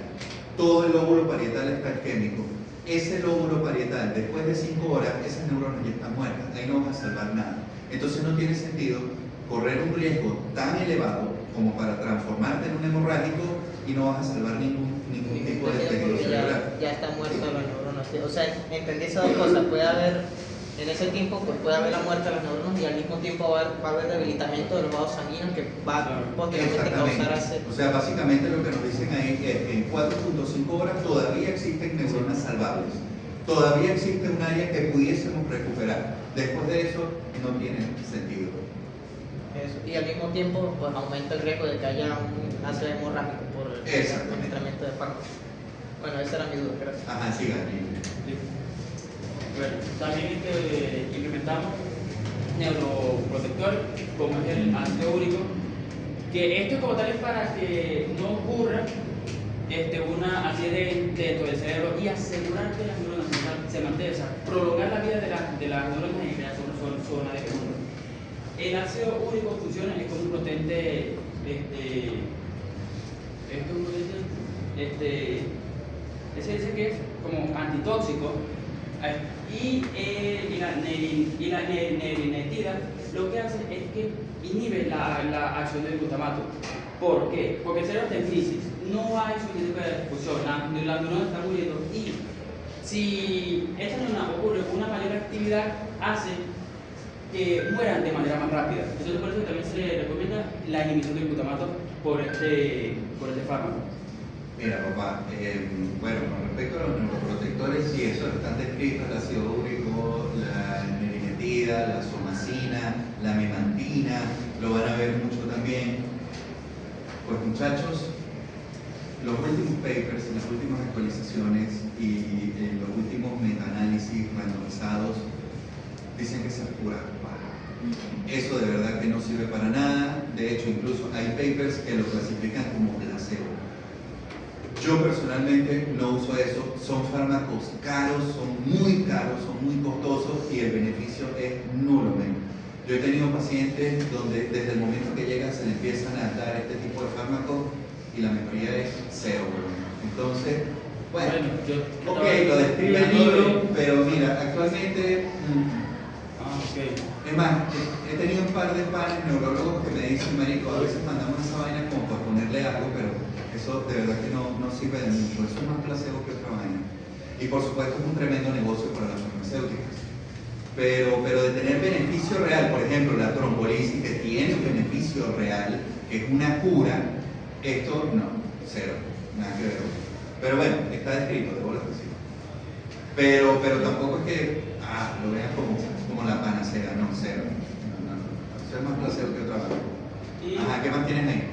todo el lóbulo parietal está isquémico. Ese lóbulo parietal, después de 5 horas, esas neuronas ya están muertas, ahí no vas a salvar nada. Entonces no tiene sentido correr un riesgo tan elevado como para transformarte en un hemorrágico y no vas a salvar ningún tipo de tejido cerebral. Ya está muerta la neurona. O sea, entendí esas dos cosas. Puede haber, en ese tiempo, pues puede haber la muerte de las neuronas y al mismo tiempo va a haber debilitamiento de los vasos sanguíneos que va posteriormente a causar ACV. O sea, básicamente lo que nos dicen ahí es que en 4.5 horas todavía existen neuronas salvables. Todavía existe un área que pudiésemos recuperar. Después de eso, no tiene sentido. Eso. Y al mismo tiempo, pues aumenta el riesgo de que haya un ACV hemorrágico por el administramiento de fármacos. Bueno, esa era mi duda, gracias. Ajá, sigan. Bueno, también implementamos neuroprotector, como es el ácido úrico, que esto como tal es para que no ocurra una acidez dentro del cerebro y asegurar que las neuronas se mantengan, o sea, prolongar la vida de las neuronas en la zona de penumbra. El ácido úrico funciona, es como un potente, Ese dice que es como antitóxico. Y la nerinetida lo que hace es que inhibe la acción del glutamato. ¿Por qué? Porque el cerebro está en crisis, no hay suficiente perfusión, la neurona está muriendo y si esta neurona ocurre con una mayor actividad hace que mueran de manera más rápida. Entonces por eso también se le recomienda la inhibición del glutamato por este fármaco. Mira, papá, bueno, con respecto a los neuroprotectores, sí, eso están descritos, el ácido úrico, la nerinetida, la somacina, la memantina, lo van a ver mucho también. Pues muchachos, los últimos papers, las últimas actualizaciones y los últimos metaanálisis randomizados dicen que esa cura baja. Eso de verdad que no sirve para nada. De hecho, incluso hay papers que lo clasifican como placebo. Yo personalmente no uso eso. Son fármacos caros, son muy costosos y el beneficio es nulo. Yo he tenido pacientes donde desde el momento que llegan se le empiezan a dar este tipo de fármacos y la mejoría es cero. Entonces, bueno, ok, lo describe el libro, pero mira, actualmente... Es más, he tenido un par de panes neurólogos que me dicen, marico, a veces mandamos esa vaina como para ponerle algo, pero eso de verdad que no sirve de mucho, eso es más placebo que otra vaina. Y por supuesto es un tremendo negocio para las farmacéuticas. Pero de tener beneficio real, por ejemplo, la trombolisis que tiene un beneficio real, que es una cura, esto no, cero, nada que ver. Pero bueno, está descrito, debo decir. Pero tampoco es que lo vean como la panacea, no, cero. No. Eso es más placebo que otra vaina. Ajá, ¿qué más tienes ahí?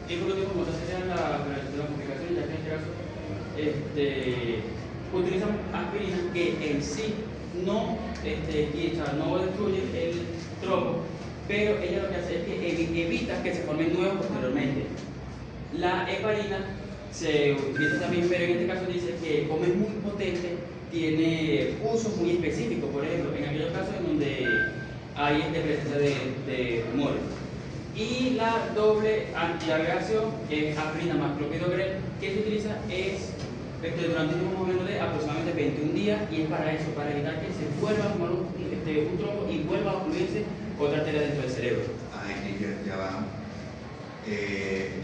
Y por último, como serían las complicaciones, ya que en este caso utilizan aspirina que en sí no destruye el trombo, pero ella lo que hace es que evita que se formen nuevos posteriormente. La heparina se utiliza también, pero en este caso dice que como es muy potente, tiene usos muy específicos, por ejemplo, en aquellos casos en donde hay presencia de tumores. Y la doble antiagregación es aspirina más clopidogrel, que se utiliza durante un tiempo más o menos de aproximadamente 21 días y es para eso, para evitar que se vuelva a formar un trombo y vuelva a ocluirse otra arteria dentro del cerebro. Ay,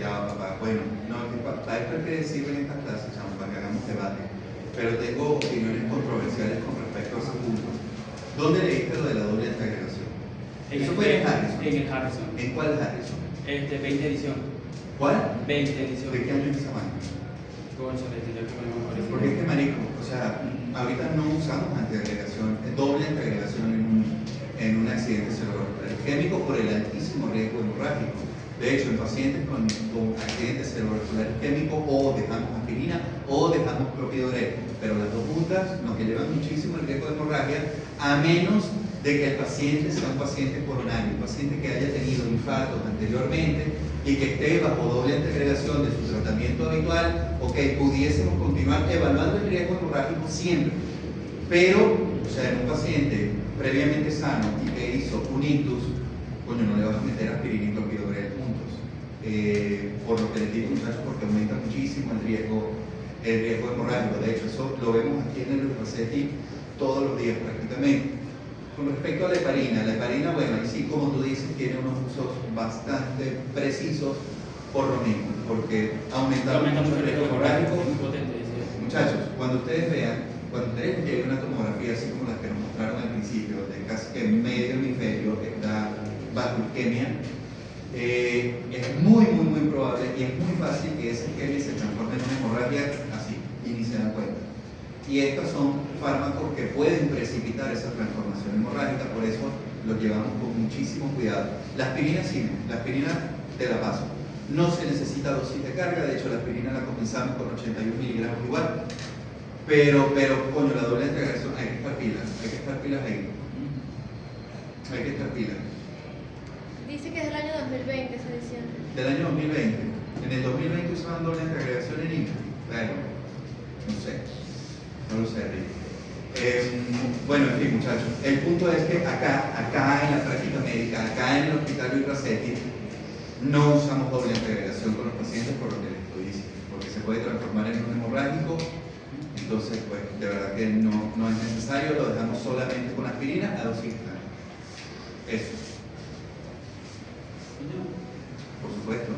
ya va, papá. Bueno, no, para esto hay que decirlo en estas clases, chamo, para que hagamos debate. Pero tengo opiniones controversiales con respecto a ese punto. ¿Dónde leíste lo de la doble antiagregación? ¿Eso fue en Harrison? En el Harrison. ¿En cuál Harrison? 20 edición. ¿Cuál? 20 edición. ¿De qué año es esa vaina? Porque es que, marico, o sea, ahorita no usamos doble antiagregación en un accidente cerebrovascular isquémico por el altísimo riesgo hemorrágico. De hecho, en pacientes con accidente cerebrovascular isquémico o dejamos aspirina o dejamos clopidogrel, pero las dos juntas nos elevan muchísimo el riesgo de hemorragia, a menos de que el paciente sea un paciente coronario, un paciente que haya tenido infartos anteriormente y que esté bajo doble antiagregación de su tratamiento habitual, pudiésemos continuar evaluando el riesgo hemorrágico siempre. Pero, o sea, en un paciente previamente sano y que hizo un ictus, coño, no le vas a meter aspirina y clopidogrel juntos. Por lo que les digo, muchachos, porque aumenta muchísimo el riesgo hemorrágico. De hecho, eso lo vemos aquí en el Rossetti todos los días prácticamente. Con respecto a la heparina, bueno, ahí sí, como tú dices, tiene unos usos bastante precisos por lo mismo, porque aumenta mucho el riesgo hemorrágico. Muchachos, cuando ustedes lleguen una tomografía así como las que nos mostraron al principio, de casi que medio hemisferio está bajo isquemia, es muy probable y es muy fácil que esa isquemia se transforme en una hemorragia así, y ni se dan cuenta. Y estos son fármacos que pueden precipitar esa transformación hemorrágica, por eso los llevamos con muchísimo cuidado. La aspirina sí, la aspirina te la paso. No se necesita dosis de carga, de hecho la aspirina la comenzamos con 81 miligramos igual, pero coño, la doble antiagregación hay que estar pilas ahí. Hay que estar pilas. Dice que es del año 2020 esa edición. Del año 2020. En el 2020 usaban doble antiagregación en INCA. Bueno, no lo sé, Rick. Bueno, en fin, muchachos, el punto es que acá en la práctica médica, acá en el hospital Luis Rossetti, no usamos doble antiagregación con los pacientes por lo que les estoy diciendo, porque se puede transformar en un hemorrágico Entonces, pues, de verdad que no es necesario, lo dejamos solamente con aspirina a dosis estándar. Eso. Por supuesto.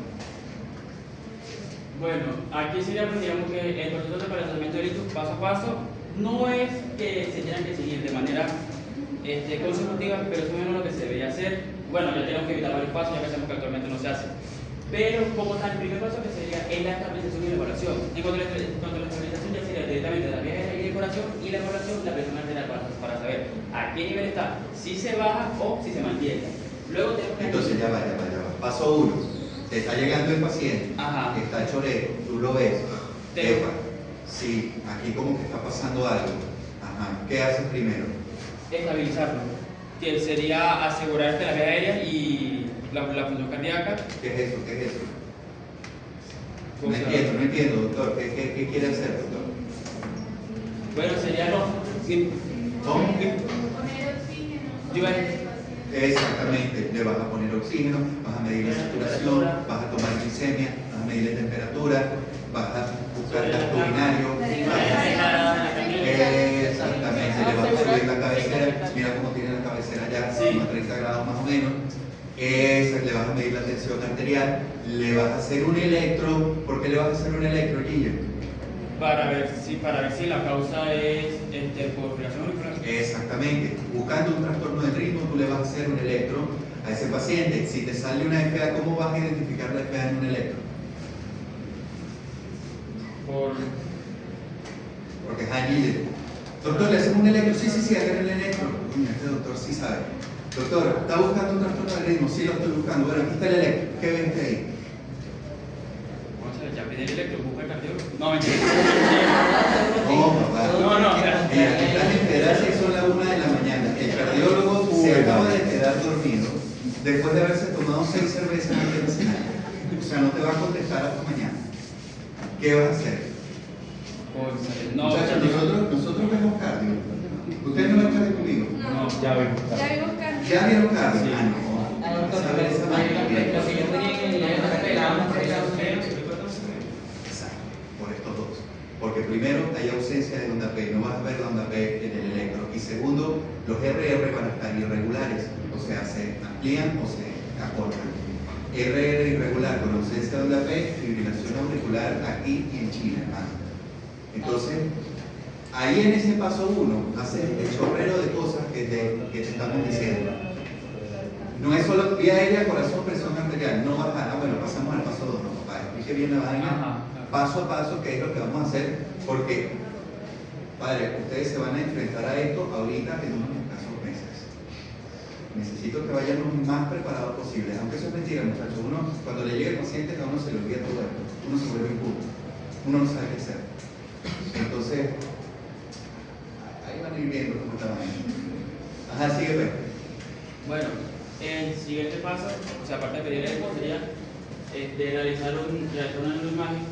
Bueno, aquí sería, pues, digamos que el proceso para el tratamiento de litus paso a paso no es que se tengan que seguir de manera consecutiva, pero es menos lo que se debería hacer. Bueno, ya tenemos que evitar varios pasos, ya que sabemos que actualmente no se hace. Pero como tal, el primer paso que sería es la estabilización y la evaluación. En cuanto a la estabilización ya sería directamente de la vía aérea y decoración, y la evaluación la presión arterial para saber a qué nivel está, si se baja o si se mantiene. Luego tenemos que... Entonces ya va. Paso 1. Te está llegando el paciente, Ajá. está chorero, tú lo ves. Epa, sí, aquí como que está pasando algo. Ajá. ¿Qué haces primero? Estabilizarlo, que sería asegurarte la vía aérea y la función cardíaca. ¿Qué es eso? No entiendo, doctor. ¿Qué quiere hacer, doctor? Bueno, sería lo... ¿Cómo? Poner oxígeno. Exactamente, le vas a poner oxígeno, vas a medir la saturación, vas a tomar glicemia, vas a medir la temperatura, vas a buscar el gasto urinario, exactamente, le vas a subir la cabecera, mira cómo tiene la cabecera ya, como a 30 grados más o menos. Le vas a medir la tensión arterial, le vas a hacer un electro. ¿Por qué le vas a hacer un electro, Guille? Para ver si la causa es por fibrilación auricular. Exactamente. Buscando un trastorno del ritmo, tú le vas a hacer un electro a ese paciente. Si te sale una FA, ¿cómo vas a identificar la FA en un electro? Porque es Guille. Doctor, ¿le hacemos un electro? Sí, hagan el electro. Uy, este doctor sí sabe. Doctor, ¿está buscando un trastorno del ritmo? Sí, lo estoy buscando. Bueno, aquí está el electro. ¿Qué ves ahí? Ya pide el electro, busca el cardiólogo. No, mentira. No, papá. No. Mira, estás en terapia y son las 1 de la mañana. El cardiólogo se acaba de quedar dormido después de haberse tomado 6 cervezas antes de cenar. O sea, no te va a contestar hasta mañana. ¿Qué vas a hacer? No, Muchachos, nosotros vemos cardio. ¿Ustedes no ven cardio conmigo? No, Ya vimos. ¿Ya vieron cardio? Sí. Ah, no. Lo que yo ponía en el Exacto, por estos dos. Porque primero hay ausencia de onda P, no vas a ver la onda P en el electro. Y segundo, los RR van a estar irregulares, o sea, se amplían o se acortan. RR irregular con ausencia de onda P, fibrilación auricular aquí y en China, hermano. Entonces, ahí en ese paso 1, haces el chorrero de cosas que te estamos diciendo. No es solo vía aérea, corazón, presión arterial, no bajar. Bueno, pasamos al paso 2, no, papá, explique bien la vaina, paso a paso, qué es lo que vamos a hacer, porque, padre, ustedes se van a enfrentar a esto ahorita en unos escasos meses. Necesito que vayan lo más preparados posible, aunque eso es mentira, muchachos. Cuando le llegue el paciente, a uno se le olvida todo esto, uno se vuelve inculto, uno no sabe qué hacer. Entonces, ahí van a ir viendo cómo está la vaina. Ajá, sigue, pues. Bueno, el siguiente paso, o sea, aparte de pedir el eco, sería realizar una imagen.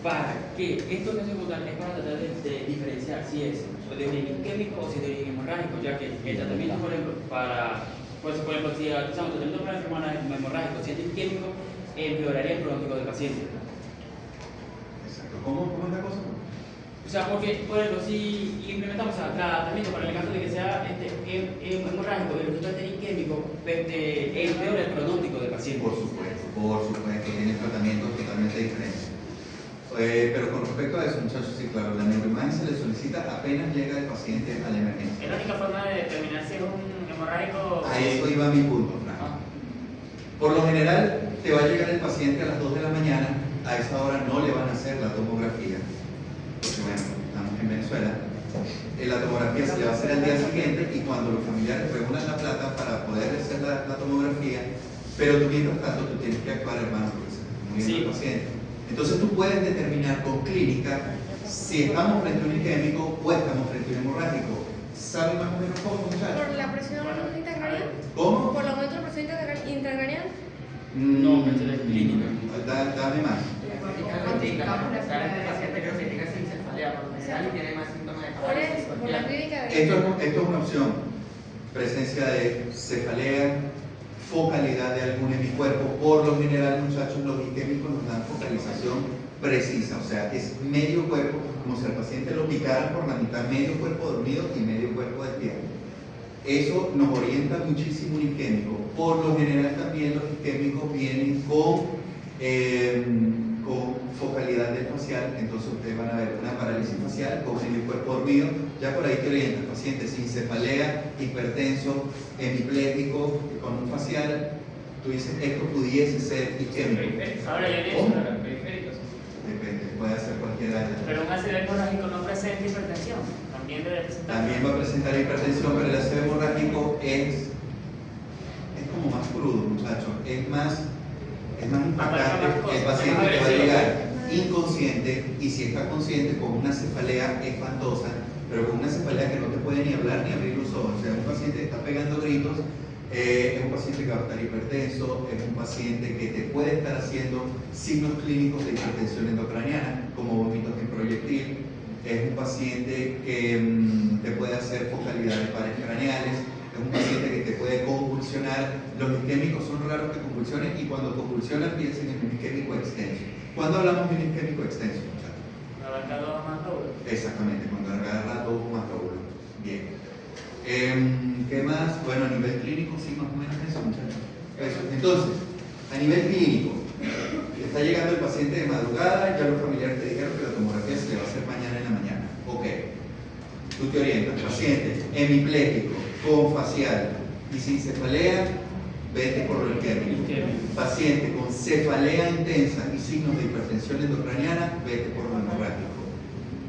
¿Para qué? Esto que se es para tratar de diferenciar si es de origen isquémico o si es de origen hemorrágico, ya que el tratamiento, por ejemplo, por ejemplo, si utilizamos tratamiento para enfermedades hemorrágicas, si es isquémico, empeoraría el pronóstico del paciente. Exacto. ¿Cómo es la cosa? O sea, porque, por ejemplo, si implementamos tratamiento para el caso de que sea hemorrágico y el resultado es isquémico, empeora el pronóstico del paciente. Por supuesto, tiene tratamientos totalmente diferentes. Pero con respecto a eso, muchachos, sí, claro, la neuroimagen se le solicita apenas llega el paciente a la emergencia. Es la única forma de determinar si es un hemorrágico. A eso iba mi punto, Frank. Por lo general, te va a llegar el paciente a las 2 de la mañana, a esa hora no le van a hacer la tomografía. Porque bueno, estamos en Venezuela, la tomografía se le va a hacer al día siguiente y cuando los familiares reúnan la plata para poder hacer la tomografía, pero tú mientras tanto tú tienes que actuar, hermano, porque se está muriendo el paciente. Entonces tú puedes determinar con clínica si estamos frente a un isquémico o estamos frente a un hemorrágico. ¿Saben más o menos cómo, muchachos? ¿Por la presión intracranial? ¿Cómo? ¿Por el aumento de la presión intracranial? No, pero es clínica. Dame más. Por eso, por la clínica de... Esto es una opción. Presencia de cefalea, focalidad de algún hemicuerpo. Por lo general, muchachos, los isquémicos nos dan focalización precisa, o sea, es medio cuerpo, como si al paciente lo picaran por la mitad, medio cuerpo dormido y medio cuerpo despierto. Eso nos orienta muchísimo un isquémico. Por lo general también los isquémicos vienen con focalidad del facial, entonces ustedes van a ver una parálisis facial con medio cuerpo dormido, ya por ahí te orienta el paciente sin cefalea, hipertenso, hemipléjico, con un facial, tú dices, esto pudiese ser isquémico. Ahora ya ¿Cómo? periféricos. Depende, puede ser cualquier área. Pero un ácido hemorrágico no presenta hipertensión, también debe presentar. También va a presentar hipertensión, pero el ácido hemorrágico es como más crudo, muchachos, es más impactante. El paciente que va a llegar inconsciente, y si está consciente con una cefalea espantosa, pero con una cefalea que no te puede ni hablar ni abrir los ojos, o sea, un paciente que está pegando gritos, es un paciente que va a estar hipertenso, es un paciente que te puede estar haciendo signos clínicos de hipertensión endocraniana, como vómitos en proyectil, es un paciente que te puede hacer focalidad de pares craneales, es un paciente que te puede convulsionar. Los isquémicos son raros que convulsionen, y cuando convulsionan piensen en un isquémico extenso. ¿Cuándo hablamos de un isquémico extenso? Cuando abarca 2 más lóbulos. Exactamente, cuando agarra 2 o más lóbulos. Bien. ¿Qué más? Bueno, a nivel clínico sí, más o menos eso, muchachos. Eso. Entonces, a nivel clínico, está llegando el paciente de madrugada, ya los familiares te dijeron que la tomografía se le va a hacer mañana en la mañana. Ok. Tú te orientas, paciente hemipléjico, con facial y sin cefalea, vete por lo isquémico. Paciente con cefalea intensa y signos de hipertensión endocraniana, vete por lo hemorrágico.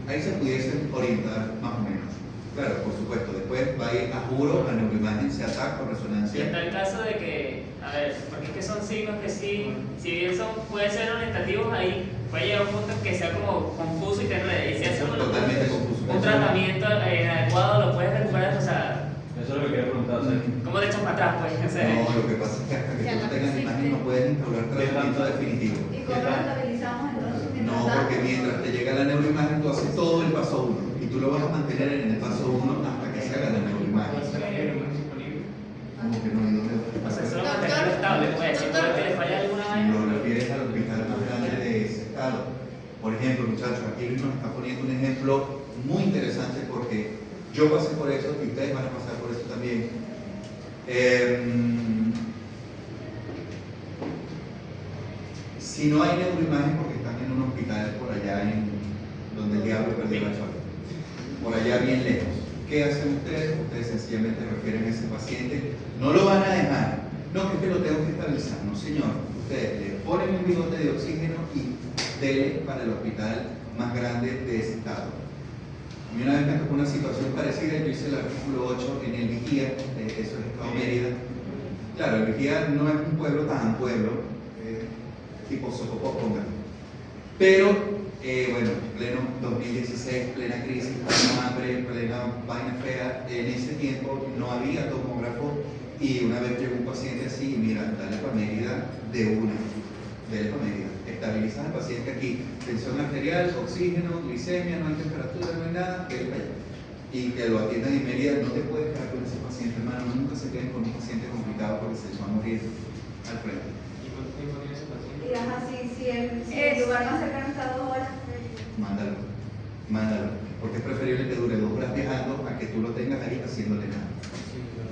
Ahí se pudiesen orientar más o menos. Claro, por supuesto, después va a ir a juro, a neuroimagen, se ataca con Y resonancia. está el caso de que, a ver, porque es que son signos que sí, si bien pueden ser orientativos, ahí puede llegar a un punto en que sea como confuso y te enrede. Y si haces Totalmente confuso. un tratamiento adecuado, lo puedes recuperar, o sea, Eso es lo que quería preguntar, ¿sabes? ¿cómo te echas para atrás, pues? O sea, No, lo que pasa es que hasta que tú no tengas imagen no puedes instaurar tratamiento definitivo. ¿Y cómo lo estabilizamos entonces? No, porque mientras te llega la neuroimagen, tú haces todo el paso 1 y tú lo vas a mantener en el paso 1 hasta que se haga la neuroimagen. Como que no, ¿y dónde o sea, solo mantenerlo estable, pues, si puede que le falla alguna vez. lo refieres al hospital más grande de ese estado. Por ejemplo, muchachos, aquí Luis nos está poniendo un ejemplo muy interesante, porque yo pasé por eso y ustedes van a pasar por eso también. Si no hay neuroimagen porque están en un hospital por allá donde el diablo perdió la chota, por allá bien lejos, ¿qué hacen ustedes? Ustedes sencillamente refieren a ese paciente, no lo van a dejar, no, que es que lo tengo que estabilizar, no señor, ustedes le ponen un bigote de oxígeno y dele para el hospital más grande de ese estado. A mí una vez me tocó una situación parecida, yo hice el artículo 8 en el Vigía, eso es Estado Mérida. Claro, el Vigía no es un pueblo tan pueblo, tipo Socopoconga, pero bueno, pleno 2016, plena crisis, pleno hambre, plena vaina fea, en ese tiempo no había tomógrafo, y una vez llegó un paciente así, y mira, dale para Mérida de una, dale para Mérida. Estabilizar al paciente aquí, tensión arterial, oxígeno, glicemia, no hay temperatura, no hay nada, que para allá. Y que lo atiendan en Mérida. No te puedes quedar con ese paciente, hermano, nunca se queden con un paciente complicado porque se les va a morir al frente. ¿Y cuánto tiempo tiene ese paciente? Y ajá, si el lugar más cercano está 2 horas. Mándalo, porque es preferible que dure 2 horas viajando a que tú lo tengas ahí haciéndole nada.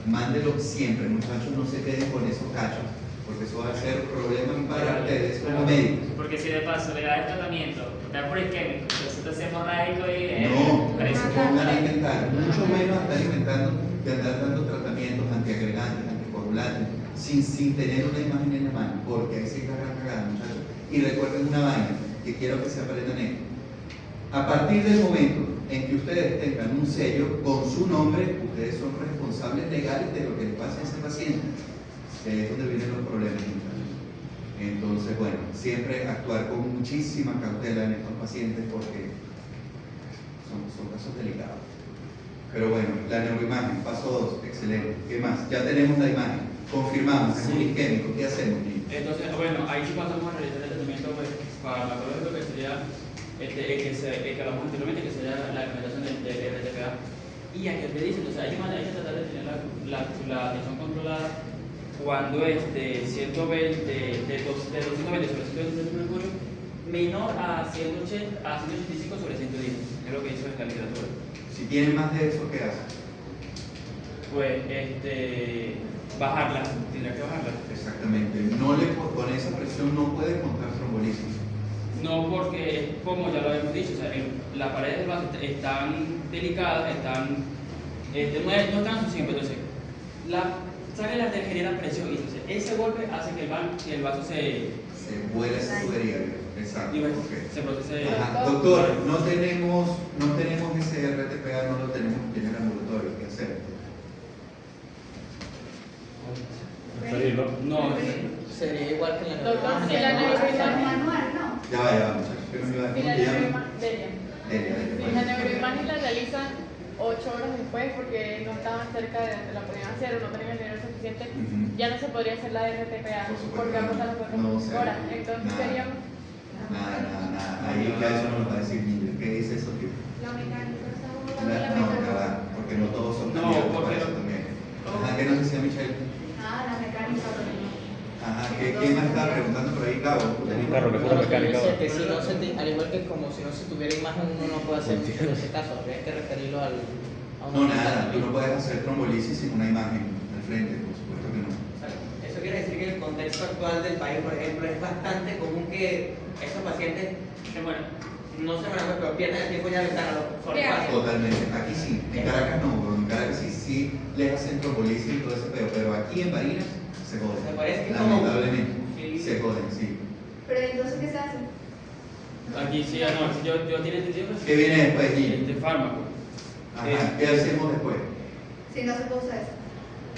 Mándelo siempre, muchachos, no se queden con esos cachos, porque eso va a ser problema para ustedes como médicos. Porque si de paso le das el tratamiento, te da por isquémico, entonces te hace hemorrágico y No, parece se pongan a inventar, mucho menos estar inventando de andar dando tratamientos antiagregantes, anticoagulantes, sin tener una imagen en la mano, porque ahí se cagan cagada, muchachos. Y recuerden una vaina que quiero que se aprendan esto. A partir del momento en que ustedes tengan un sello con su nombre, ustedes son responsables legales de lo que le pasa a ese paciente. Que es donde vienen los problemas, muchachos. Entonces, bueno, siempre actuar con muchísima cautela en estos pacientes, porque son casos delicados. Pero bueno, la neuroimagen, paso 2, excelente. ¿Qué más? Ya tenemos la imagen, confirmamos, es un isquémico. ¿Qué hacemos, niños? Entonces, bueno, ahí sí pasamos a realizar el tratamiento pues, farmacológico, que sería el que hablamos anteriormente, que sería la recomendación del RTPA. Y aquí te dicen, o sea, hay que tratar de tener la tensión controlada cuando es de 120 sobre 120 de mercurio menor a 180, a 185 sobre 110, es lo que dice la literatura. Si tiene más de eso, ¿qué hace? Pues, bajarla, tendrá que bajarla. Exactamente. Con esa presión no puede montar trombolisis. No, porque, como ya lo habíamos dicho, o sea, las paredes del vaso están delicadas, no están sus 5, entonces, la sangre arterial genera presión, y entonces ese golpe hace que el vaso se vuela esa tubería. Exacto. Y bueno, Okay. se procese. Doctor, no tenemos ese RTPA, no lo tenemos aquí en el ambulatorio. ¿Qué hacer? Transferirlo. No, Sería igual que en la Doctor, neurona. si la neuroimagen, manual, ¿no? Ya va, muchachos. ¿Qué nos iba a si decir? la ¿Cómo te llamas? neuroimagen, si la neuroimagen la realizan 8 horas después porque no estaban cerca de donde la podían hacer o no tenían el dinero suficiente, Ujú. ya no se podría hacer la RTPA Por supuesto porque que vamos no. a las 4 No, o sea, horas. Entonces nada. seríamos Nada. Ahí ya eso no lo va a decir niño. ¿Qué dice eso, tío? La mecánica, estamos No, hablando de la mecánica. ya va, porque no todos son No, candidatos porque para eso no. también. Ajá, ¿qué nos decía Michelle? Ah, la mecánica. Ajá, ¿quién más estaba preguntando por ahí, Cabo? Un carro que fuera mecánica. Dice que si no se te- al igual que como si no se tuviera imagen, uno no puede hacer mucho en ese caso, habría que referirlo a un No, nada, tú no puedes hacer trombolisis sin una imagen al frente, por supuesto que no. Eso quiere decir que en el contexto actual del país, por ejemplo, es bastante común que esos pacientes se mueran. No se mueran, pero pierdan el tiempo ya de estar a los Bien. Totalmente, aquí sí, en Caracas no, pero en Caracas sí les hacen trombolisis y todo ese pedo, pero aquí en Barinas se joden. Me parece que como- Lamentablemente, Sí. se joden, sí. Pero entonces, ¿qué se hace? Aquí sí, no, yo tiene entendido ¿Qué viene después, Gil? este fármaco. Ajá, ¿qué hacemos después? Si no se puede usar eso.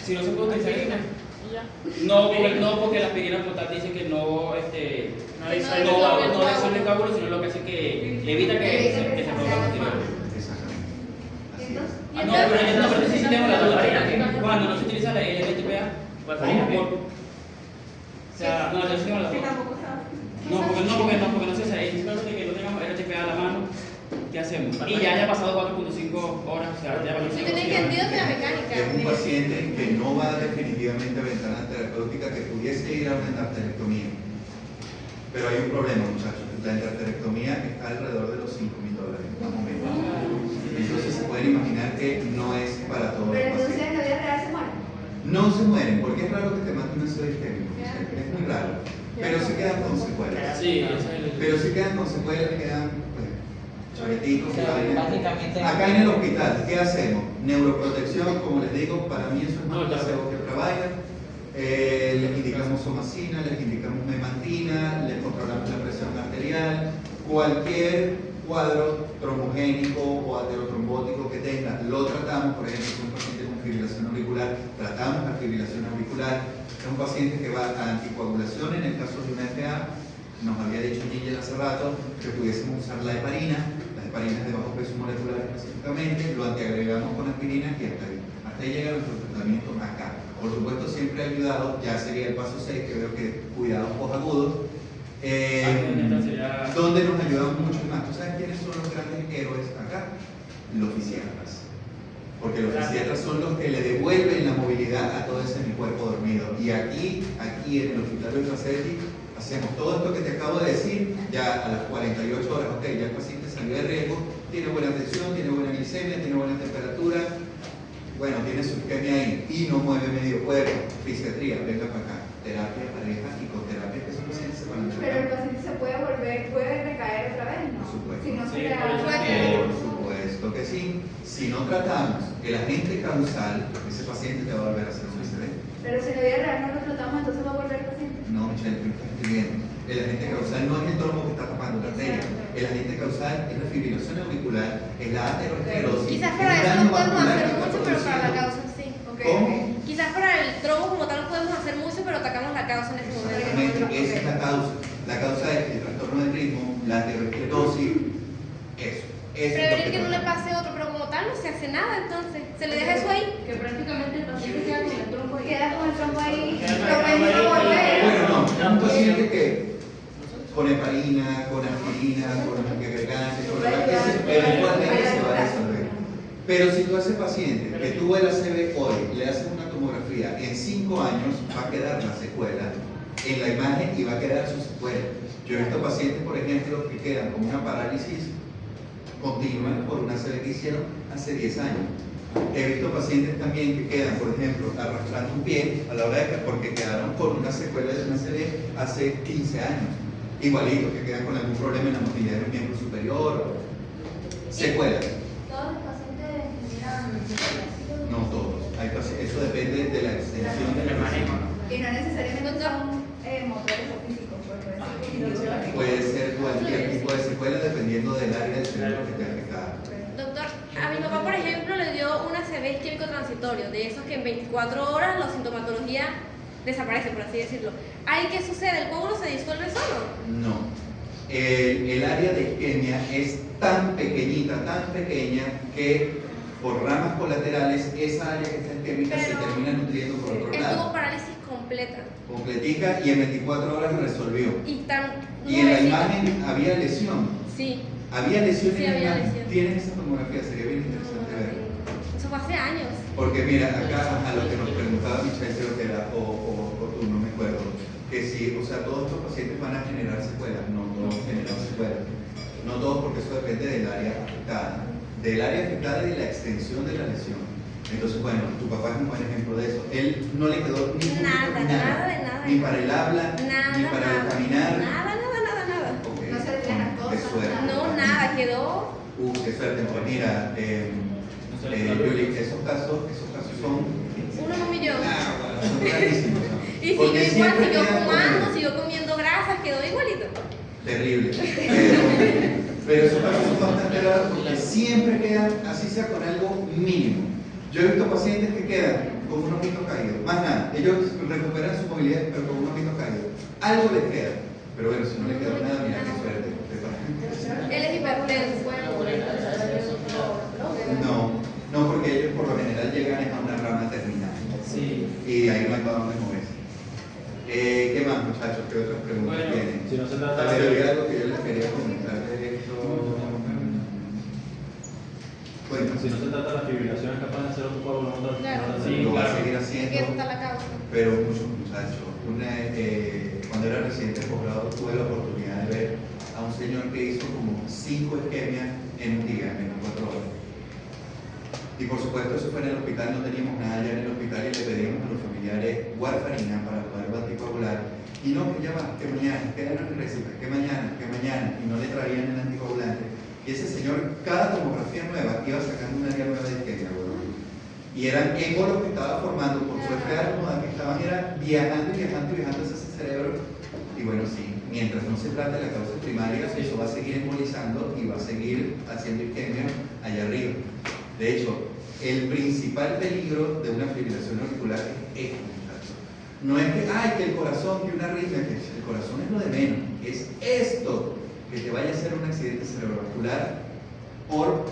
Si no se puede utilizar aspirina eso. y ya. Porque la aspirina total dice que no, No disuelve no todo. disuelve coágulos, sino lo que hace que evita que se produzca posterior. Exactamente. Así es. Entonces, No, pero sí tengo la duda. Cuando no se utiliza el RTPA, Warfarina, ¿qué? o sea, no, yo sí tengo la que duda. tampoco sabe. Porque no sé, o sea, es importante que no tengamos RTPA a la mano. ¿Qué hacemos? Y ya haya pasado 4.5 horas, o sea, ya pasó Yo tenía entendido que la mecánica. Es un paciente que no va definitivamente a ventana terapéutica que pudiese ir a una endarterectomía. Pero hay un problema, muchachos. La endarterectomía está alrededor de los $5.000, más o menos. Entonces se pueden imaginar que no es para todos los Pero entonces pacientes. en la vida real se mueren. No se mueren, porque es raro que te mate un ácido isquémico. Es muy raro. Pero se quedan con secuelas. Sí, ese es el. Pero si quedan con secuelas, quedan pues, chaveticos. O sea, vainas. básicamente- Acá en el hospital, ¿qué hacemos? Neuroprotección, como les digo, para mí eso es más placebo que otra vaina. Les indicamos somacina, les indicamos memantina, les controlamos la presión arterial, cualquier cuadro trombogénico o aterotrombótico que tenga, lo tratamos. Por ejemplo, si un paciente con fibrilación auricular, tratamos la fibrilación auricular. Es un paciente que va a anticoagulación en el caso de una FA. Nos había dicho Gigi hace rato que pudiésemos usar la heparina, las heparinas de bajo peso molecular específicamente, lo antiagregamos con aspirina y hasta ahí llega nuestro tratamiento acá. Por supuesto siempre ha ayudado, ya sería el paso 6, que veo que cuidados posagudos, donde nos ayudan mucho más. ¿Tú sabes quiénes son los grandes héroes acá? Los fisiatras. Porque los fisiatras son los que le devuelven la movilidad a todo ese mi cuerpo dormido. Y aquí en el hospital de Ultracetti, hacemos todo esto que te acabo de decir, ya a las 48 horas, ok, ya el paciente salió de riesgo, tiene buena tensión, tiene buena glicemia, tiene buena temperatura, bueno, tiene su isquemia ahí y no mueve medio cuerpo. Fisiatría, venga para acá, terapia pareja y con terapia que esos pacientes se van a Pero el tratar. paciente se puede recaer otra vez, ¿no? Por supuesto. Si no Sí, se le da por eso Por supuesto que sí. Si no tratamos el agente causal, ese paciente te va a volver a hacer un ACV. Pero si en la vida real no lo tratamos, entonces va a volver el paciente. No, Michelle, tú estás escribiendo. El agente causal no es el trombo que está tapando la arteria. El agente causal es la fibrilación auricular, es la aterosclerosis. Quizás es para el eso daño no podemos vascular hacer que está mucho, pero para la produciendo. causa sí. ¿Cómo? Quizás para el trombo como tal no podemos hacer mucho, pero atacamos la causa en ese momento. Exactamente, esa es la causa. La causa es el trastorno del ritmo, la aterosclerosis, eso. Eso es lo Prevenir que no le tratamos. pase otro, pero como tal no se hace nada, entonces. Se le deja eso ahí. Que prácticamente el paciente queda con el trompo ahí. Queda con el trompo ahí. Queda con el Lo trompo pueden ahí. volver. Bueno, no, es un paciente que con heparina, con aspirina, con antiagregantes, con eventualmente se va a resolver. Pero si tú a ese paciente que tuvo el ACV hoy le haces una tomografía, en 5 años va a quedar la secuela en la imagen y va a quedar su secuela. Yo he visto pacientes, por ejemplo, que quedan con una parálisis continua por una ACV que hicieron hace 10 años. He visto pacientes también que quedan, por ejemplo, arrastrando un pie a la hora de porque quedaron con una secuela de una ACV hace 15 años. Igualito, que quedan con algún problema en la motilidad del miembro superior. Secuelas. ¿Todos los pacientes generan secuelas? No todos. Eso depende de la extensión de la manejo. Y no necesariamente son motores o físicos, pues puede ser cualquier tipo de secuela dependiendo del área del cerebro que esté afectada. Doctor, a mi papá, por ejemplo, le dio una ACV isquémico transitorio, de esos que en 24 horas la sintomatología desaparece, por así decirlo. ¿Ahí qué sucede? ¿El coágulo se disuelve solo? No. El área de isquemia es tan pequeña que por ramas colaterales esa área que está isquémica se termina nutriendo por otro Él lado. tuvo parálisis completa. Completica y en 24 horas resolvió. Y en la imagen había lesión. Sí. Había lesión Sí, en la había imagen. lesión. Tienes esa tomografía, sería bien interesante verla. Eso fue hace años. Porque mira, acá a lo que nos preguntaba Michelle, creo que era, o tú, no me acuerdo, que si, o sea, todos estos pacientes van a generar secuelas. No todos generan secuelas. No todos, porque eso depende del área afectada. Del área afectada y de la extensión de la lesión. Entonces, bueno, tu papá es un buen ejemplo de eso. Él no le quedó ni Nada. Ni para el habla, ni para el caminar. Nada. Okay. No se le tiran las Qué cosas. suerte. No, nada, quedó. Qué suerte. Pues mira, Yuli, esos casos son... Uno en un millón. Son rarísimos. ¿No? Y siguió Porque igual, siempre siguió quedan fumando, con- siguió comiendo grasas, quedó igualito. Terrible. Pero esos casos son bastante raros porque siempre quedan, así sea con algo mínimo. Yo he visto pacientes que quedan con un ojito caído, más nada. Ellos recuperan su movilidad, pero con un ojito caído. Algo les queda. Pero bueno, si no les quedó nada, mira qué suerte. Él es hipertenso. No, porque ellos por lo general llegan a una rama terminal. Sí. Y ahí no hay para dónde moverse. ¿Qué más, muchachos? ¿Qué otras preguntas Bueno, tienen? Si no se trata Tal vez de... había algo que yo les quería comentar de esto. Bueno, Si no se trata de la fibrilación, es capaz de hacer otro coágulo motor. Claro. Sí, lo va a claro. seguir Que haciendo. esa está la causa. Pero muchos muchachos. Cuando era residente de posgrado tuve la oportunidad de ver a un señor que hizo como 5 isquemias en un día, en 24 horas. Y por supuesto eso fue en el hospital, no teníamos nada ya en el hospital y le pedíamos a los familiares warfarina para poderlo anticoagular. Y no, que ya va, que mañana, que eran recetas, que mañana, y no le traían el anticoagulante. Y ese señor, cada tomografía nueva, iba sacando un área nueva de isquemia, weón. Y eran émbolos que estaba formando por su enfermedad, que estaban viajando hacia ese cerebro. Y bueno, sí, mientras no se trate la causa primaria, eso va a seguir embolizando y va a seguir haciendo isquemia allá arriba. De hecho, el principal peligro de una fibrilación auricular es esto, muchachos. No es que el corazón, que una arritmia, que el corazón es lo de menos, es esto, que te vaya a hacer un accidente cerebrovascular por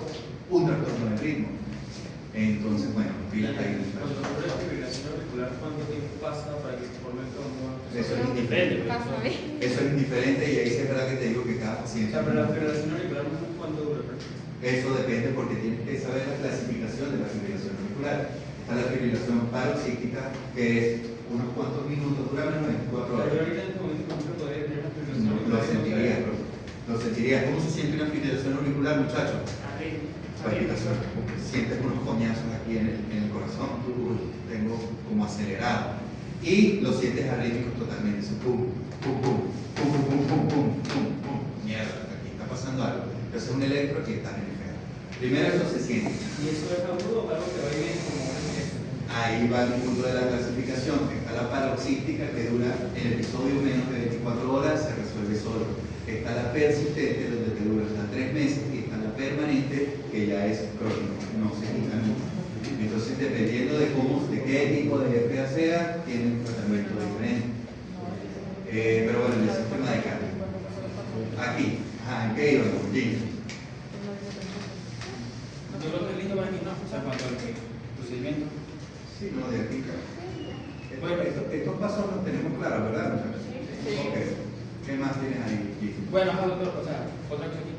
un trastorno del ritmo. Entonces, bueno, pilas ahí. Cuando ocurre la fibrilación auricular, ¿cuánto tiempo pasa para que se forme el trombo? Eso es indiferente. Pasa a mí. Eso es indiferente y ahí sí es verdad que te digo que cada O paciente. sea, pero la fibrilación auricular, ¿cuánto dura? Eso depende porque tienes que saber la clasificación de la fibrilación auricular. Está la fibrilación paroxística, que es unos cuantos minutos, dura menos de 24 Yo horas. ahorita en este momento, por ejemplo, podría tener una fibrilación No, lo auricular. sentirías, bro. Lo sentirías. ¿Cómo se siente una fibrilación auricular, muchachos? Palpitación. Sientes unos coñazos aquí en el corazón. Tengo como acelerado. Y lo sientes arrítmicos totalmente. Eso, pum, pum, pum, pum, pum, pum, pum, pum, pum, pum. Mierda, aquí está pasando algo. Entonces un electro y estás en el feo. Primero eso se siente. ¿Y eso es agudo o algo que va y viene como una fiesta? Ahí va el punto de la clasificación. Está la paroxística que dura el episodio menos de 24 horas, se resuelve solo. Está la persistente donde te dura hasta 3 meses y está la permanente que ya es crónico, no se quita nunca. Entonces dependiendo de qué tipo de FA sea, tiene un tratamiento diferente. Pero bueno, el sistema de carga. Aquí, ¿en qué iba? Yo creo que es lindo para aquí, ¿no? O sea, cuanto al procedimiento. Sí, no, de aquí. Bueno. Estos pasos los tenemos claros, ¿verdad, muchachos? Sí. Ok. ¿Qué más tienes ahí, Gigi? Bueno, doctor, o sea, otra cosa aquí.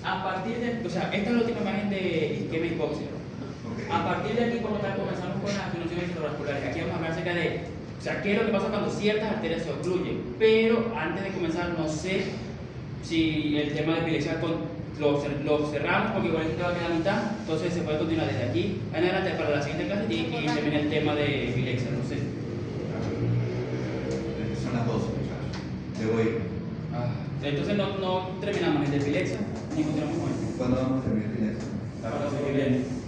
A partir de, o sea, esta es la última imagen de isquemia hipoxia. Ok. A partir de aquí, como tal, comenzamos con las afirmaciones cerebrovasculares. Aquí vamos a hablar acerca de O sea, ¿qué es lo que pasa cuando ciertas arterias se ocluyen? Pero antes de comenzar, no sé si el tema de epilepsia lo cerramos porque igual esto va a quedar a mitad, entonces se puede continuar desde aquí en adelante para la siguiente clase y termina el tema de epilepsia, no sé. Son las 12, muchachos. Debo ir. Entonces no terminamos ni de epilepsia ni continuamos con esto. ¿Cuándo vamos a terminar epilepsia? La semana que viene.